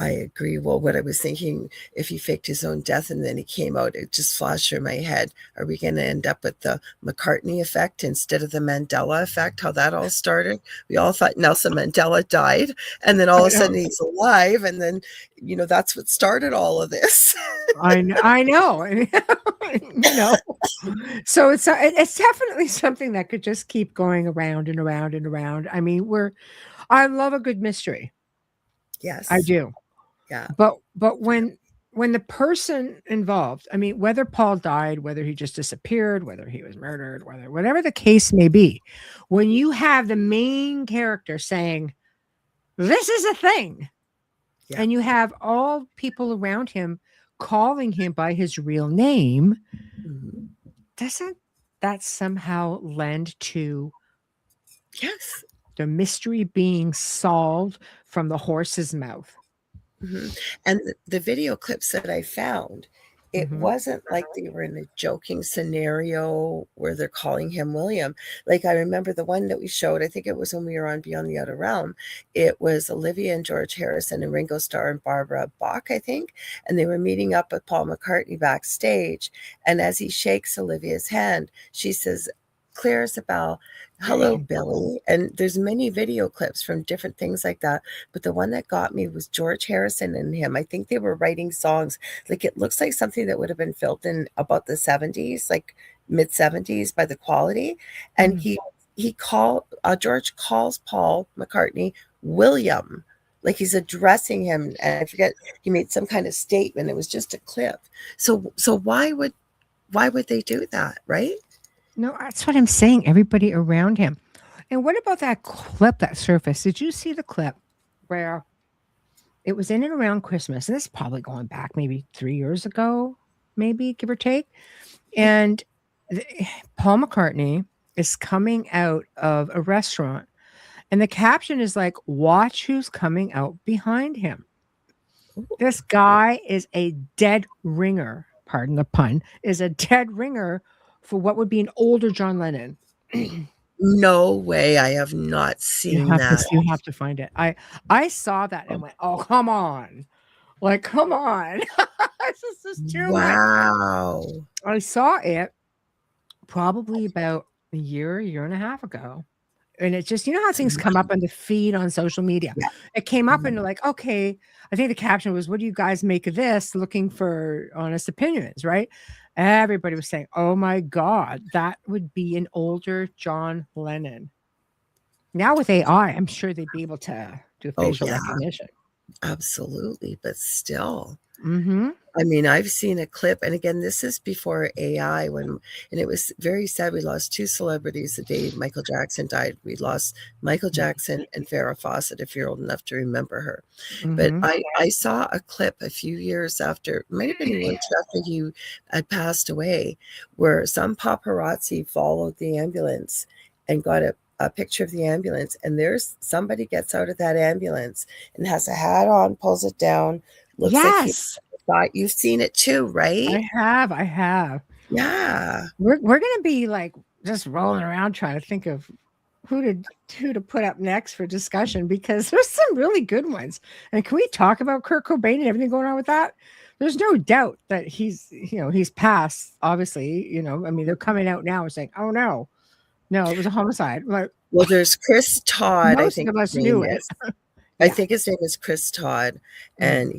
I agree. Well, what I was thinking, if he faked his own death and then he came out, it just flashed through my head. Are we going to end up with the McCartney effect instead of the Mandela effect? How that all started? We all thought Nelson Mandela died, and then all of a sudden he's alive, and then that's what started all of this. I know. So it's definitely something that could just keep going around and around and around. I mean, I love a good mystery. Yes, I do. Yeah. But when the person involved, I mean, whether Paul died, whether he just disappeared, whether he was murdered, whatever the case may be, when you have the main character saying, this is a thing, and you have all people around him calling him by his real name, doesn't that somehow lend to the mystery being solved from the horse's mouth? And the video clips that I found, it wasn't like they were in a joking scenario where they're calling him William. Like, I remember the one that we showed, I think it was when we were on Beyond the Outer Realm. It was Olivia and George Harrison and Ringo Starr and Barbara Bach, I think. And they were meeting up with Paul McCartney backstage. And as he shakes Olivia's hand, she says, clear as a bell, hello, Billy. And there's many video clips from different things like that. But the one that got me was George Harrison and him. I think they were writing songs. Like, it looks like something that would have been filmed in about the 70s, like mid 70s, by the quality. And George calls Paul McCartney William, like he's addressing him. And I forget, he made some kind of statement. It was just a clip. So why would they do that, right? No, that's what I'm saying. Everybody around him. And what about that clip that surfaced? Did you see the clip where it was in and around Christmas? And this is probably going back maybe 3 years ago, maybe, give or take. And Paul McCartney is coming out of a restaurant. And the caption is like, watch who's coming out behind him. This guy is a dead ringer, pardon the pun, is a dead ringer for what would be an older John Lennon. No way. I have not seen that. You have to find it. I saw that and went, oh, come on. Like, come on. This is too much. Wow. I saw it probably about a year and a half ago. And it just, how things come up on the feed on social media. Yeah. It came up and like, okay, I think the caption was, what do you guys make of this? Looking for honest opinions, right? Everybody was saying, oh my God, that would be an older John Lennon. Now with AI, I'm sure they'd be able to do Oh, facial yeah, recognition. absolutely. But still, Mm-hmm. I mean, I've seen a clip, and again, this is before AI, and it was very sad. We lost two celebrities the day Michael Jackson died. We lost Michael Jackson and Farrah Fawcett, if you're old enough to remember her. But Mm-hmm. I saw a clip a few years after, might have been a year after he had passed away, where some paparazzi followed the ambulance and got a picture of the ambulance. And there's somebody gets out of that ambulance and has a hat on, pulls it down, looks like he Yes, thought. You've seen it too, right? I have. Yeah. We're gonna be like just rolling around trying to think of who to put up next for discussion, because there's some really good ones. And can we talk about Kurt Cobain and everything going on with that? There's no doubt that he's passed. Obviously, I mean, they're coming out now and saying, "Oh no, it was a homicide." Like, Well, there's Chris Todd, I most think of his us name knew it. is. I Yeah. think his name is Chris Todd, and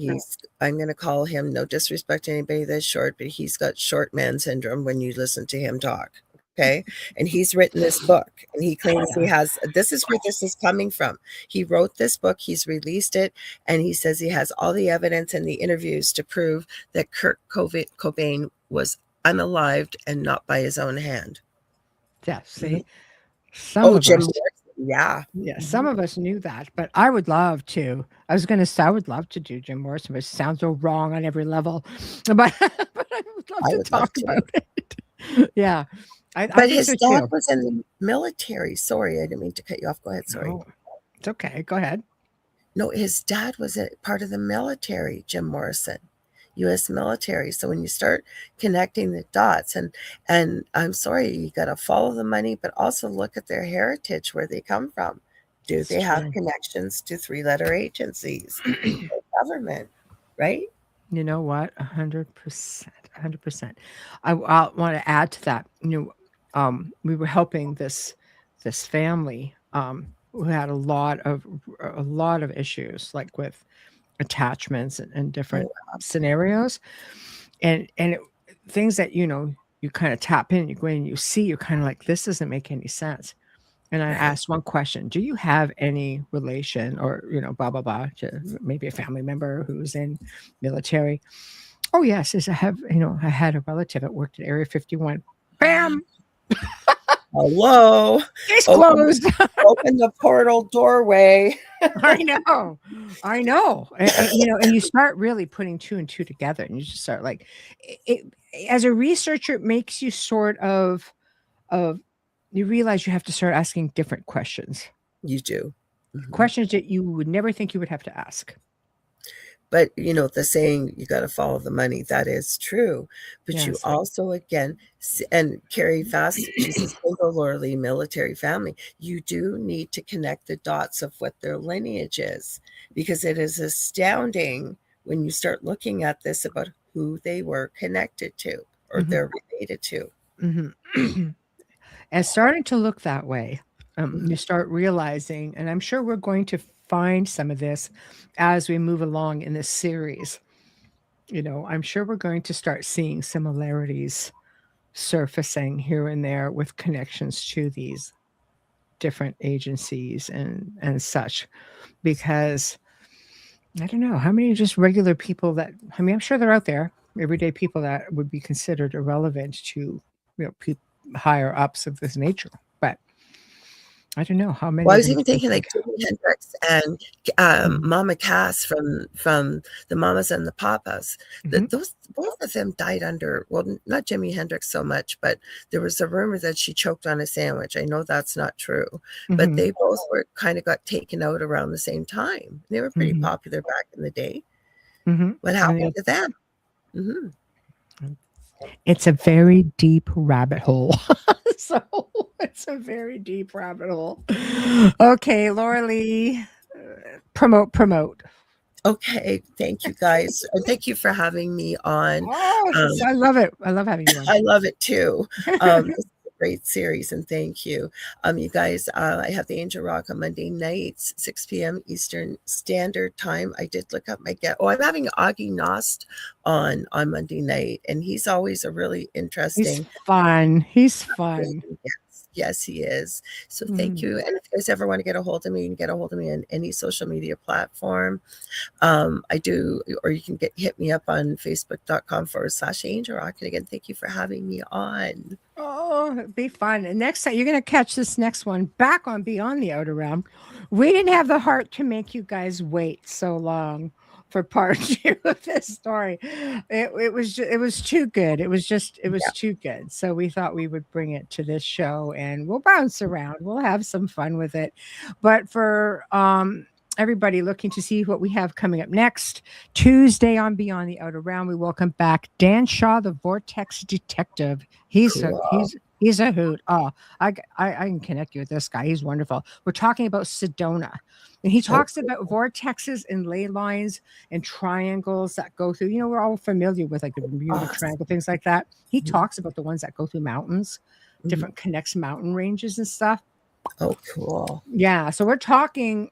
I'm going to call him, no disrespect to anybody that's short, but he's got short man syndrome when you listen to him talk. Okay. And he's written this book, and he claims he has, this is where this is coming from. He wrote this book, he's released it, and he says he has all the evidence and the interviews to prove that Kurt Cobain was unalived and not by his own hand. Yeah. See, Jim Morrison. Yeah. Yeah, some of us knew that, but I would love to. I was going to say I would love to do Jim Morrison, but it sounds so wrong on every level. But I would love to talk about it. Yeah, I But think his so dad too. was in the military. Sorry, I didn't mean to cut you off. Go ahead. Sorry. No, it's okay. Go ahead. No, his dad was a part of the military, Jim Morrison, U.S. military. So when you start connecting the dots, and I'm sorry, you got to follow the money, but also look at their heritage, where they come from. Do It's they have true. connections to three-letter agencies, or government, right? You know what? 100%. 100%. I want to add to that. We were helping this family who had a lot of issues, like with attachments and different scenarios, and things that you kind of tap in, you go in, you see, you're kind of like, this doesn't make any sense. And I asked one question: do you have any relation, or blah blah blah, to maybe a family member who's in military? Oh yes, I have. I had a relative that worked at Area 51. Bam. Hello. Case closed. Open the portal doorway. I know. And you start really putting two and two together, and you just start like, as a researcher, it makes you sort of you realize you have to start asking different questions. You do. Questions that you would never think you would have to ask. But the saying, you got to follow the money, that is true. But you also, again, and Carrie Fast, she's a single Lorilei military family. You do need to connect the dots of what their lineage is, because it is astounding when you start looking at this about who they were connected to, or they're related to. And starting to look that way, you start realizing, and I'm sure we're going to find some of this as we move along in this series. I'm sure we're going to start seeing similarities surfacing here and there with connections to these different agencies and such, because I don't know how many just regular people that, I mean, I'm sure they're out there, everyday people that would be considered irrelevant to higher ups of this nature, but I don't know how many. Well, I was even thinking like Jimi Hendrix and Mama Cass from the Mamas and the Papas. Those, both of them died under, well, not Jimi Hendrix so much, but there was a rumor that she choked on a sandwich. I know that's not true, but they both were kind of got taken out around the same time. They were pretty popular back in the day. What happened to them? It's a very deep rabbit hole. So it's a very deep rabbit hole. Okay, Lorilei, promote. Okay, thank you guys. And thank you for having me on. I love it. I love having you on. I love it too. This is a great series, and thank you. You guys, I have the Angel Rock on Monday nights, 6 p.m. Eastern Standard Time. I did look up my guest. Oh, I'm having Augie Nost on Monday night, and he's always a really interesting. He's fun. Yes. Yes, he is. So thank you. And if you guys ever want to get a hold of me, you can get a hold of me on any social media platform. I do, or you can hit me up on facebook.com/Angel Rock. And again, thank you for having me on. Oh, it'd be fun. And next time you're going to catch this next one back on Beyond the Outer Realm. We didn't have the heart to make you guys wait so long for part 2 of this story. It was too good. It was too good. So we thought we would bring it to this show, and we'll bounce around. We'll have some fun with it. But for everybody looking to see what we have coming up next Tuesday on Beyond the Outer Realm, we welcome back Dan Shaw, the Vortex Detective. He's a hoot. Oh, I can connect you with this guy. He's wonderful. We're talking about Sedona, and he talks about vortexes and ley lines and triangles that go through. You know, we're all familiar with like the Bermuda Triangle, things like that. He talks about the ones that go through mountains, different connects mountain ranges and stuff. Oh, cool. Yeah. So we're talking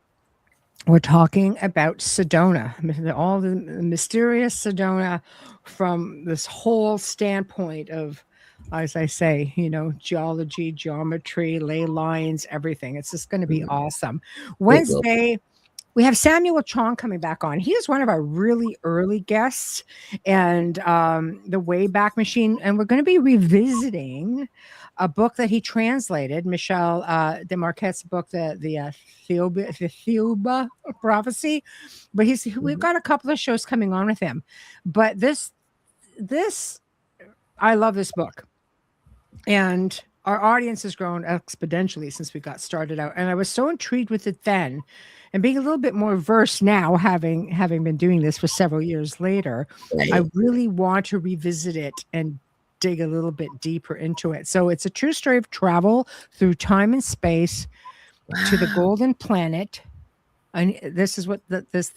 about Sedona, all the mysterious Sedona from this whole standpoint of, as I say, you know, geology, geometry, ley lines, everything. It's just going to be awesome. Wednesday, we have Samuel Chong coming back on. He is one of our really early guests, and the Wayback Machine. And we're going to be revisiting a book that he translated, Michel de Marquette's book, the Theouba Prophecy. But we've got a couple of shows coming on with him. But this, I love this book, and our audience has grown exponentially since we got started out. And I was so intrigued with it then, and being a little bit more versed now, having been doing this for several years later, I really want to revisit it and dig a little bit deeper into it. So it's a true story of travel through time and space to the Golden Planet. And this is what this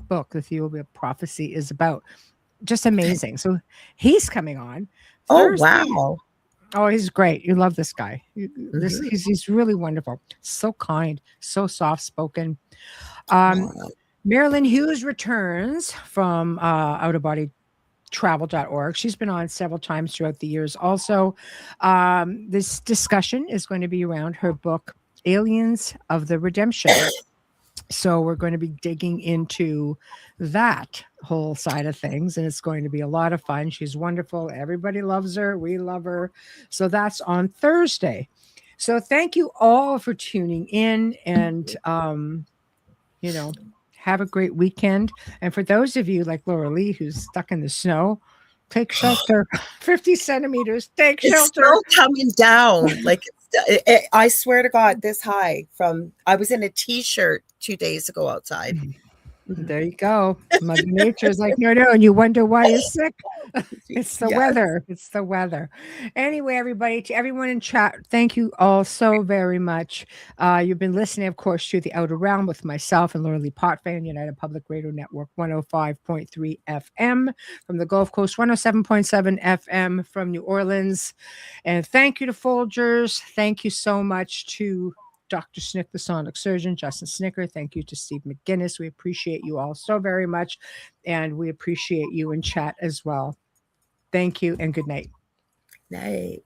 book, the Theouba Prophecy, is about. Just amazing. So he's coming on Thursday. Wow. Oh, he's great. You love this guy. He's really wonderful. So kind, so soft spoken. Marilyn Hughes returns from outofbodytravel.org. She's been on several times throughout the years. Also, this discussion is going to be around her book, Aliens of the Redemption. So we're going to be digging into that whole side of things, and it's going to be a lot of fun. She's wonderful. Everybody loves her. We love her. So that's on Thursday. So thank you all for tuning in, and, you know, have a great weekend. And for those of you like Lorilei who's stuck in the snow, take shelter. 50 centimeters. Take shelter. It's still coming down. Like, I swear to God, this high I was in a t-shirt 2 days ago outside. There you go. Mother Nature's like, no, and you wonder why you're sick. It's the weather. It's the weather. Anyway, everybody, to everyone in chat, thank you all so very much. You've been listening, of course, to The Outer Realm with myself and Lorilei Potvin, United Public Radio Network 105.3 FM from the Gulf Coast, 107.7 FM from New Orleans. And thank you to Folgers. Thank you so much to Dr. Snick, the sonic surgeon, Justin Snicker. Thank you to Steve McGinnis. We appreciate you all so very much. And we appreciate you in chat as well. Thank you and good night. Night.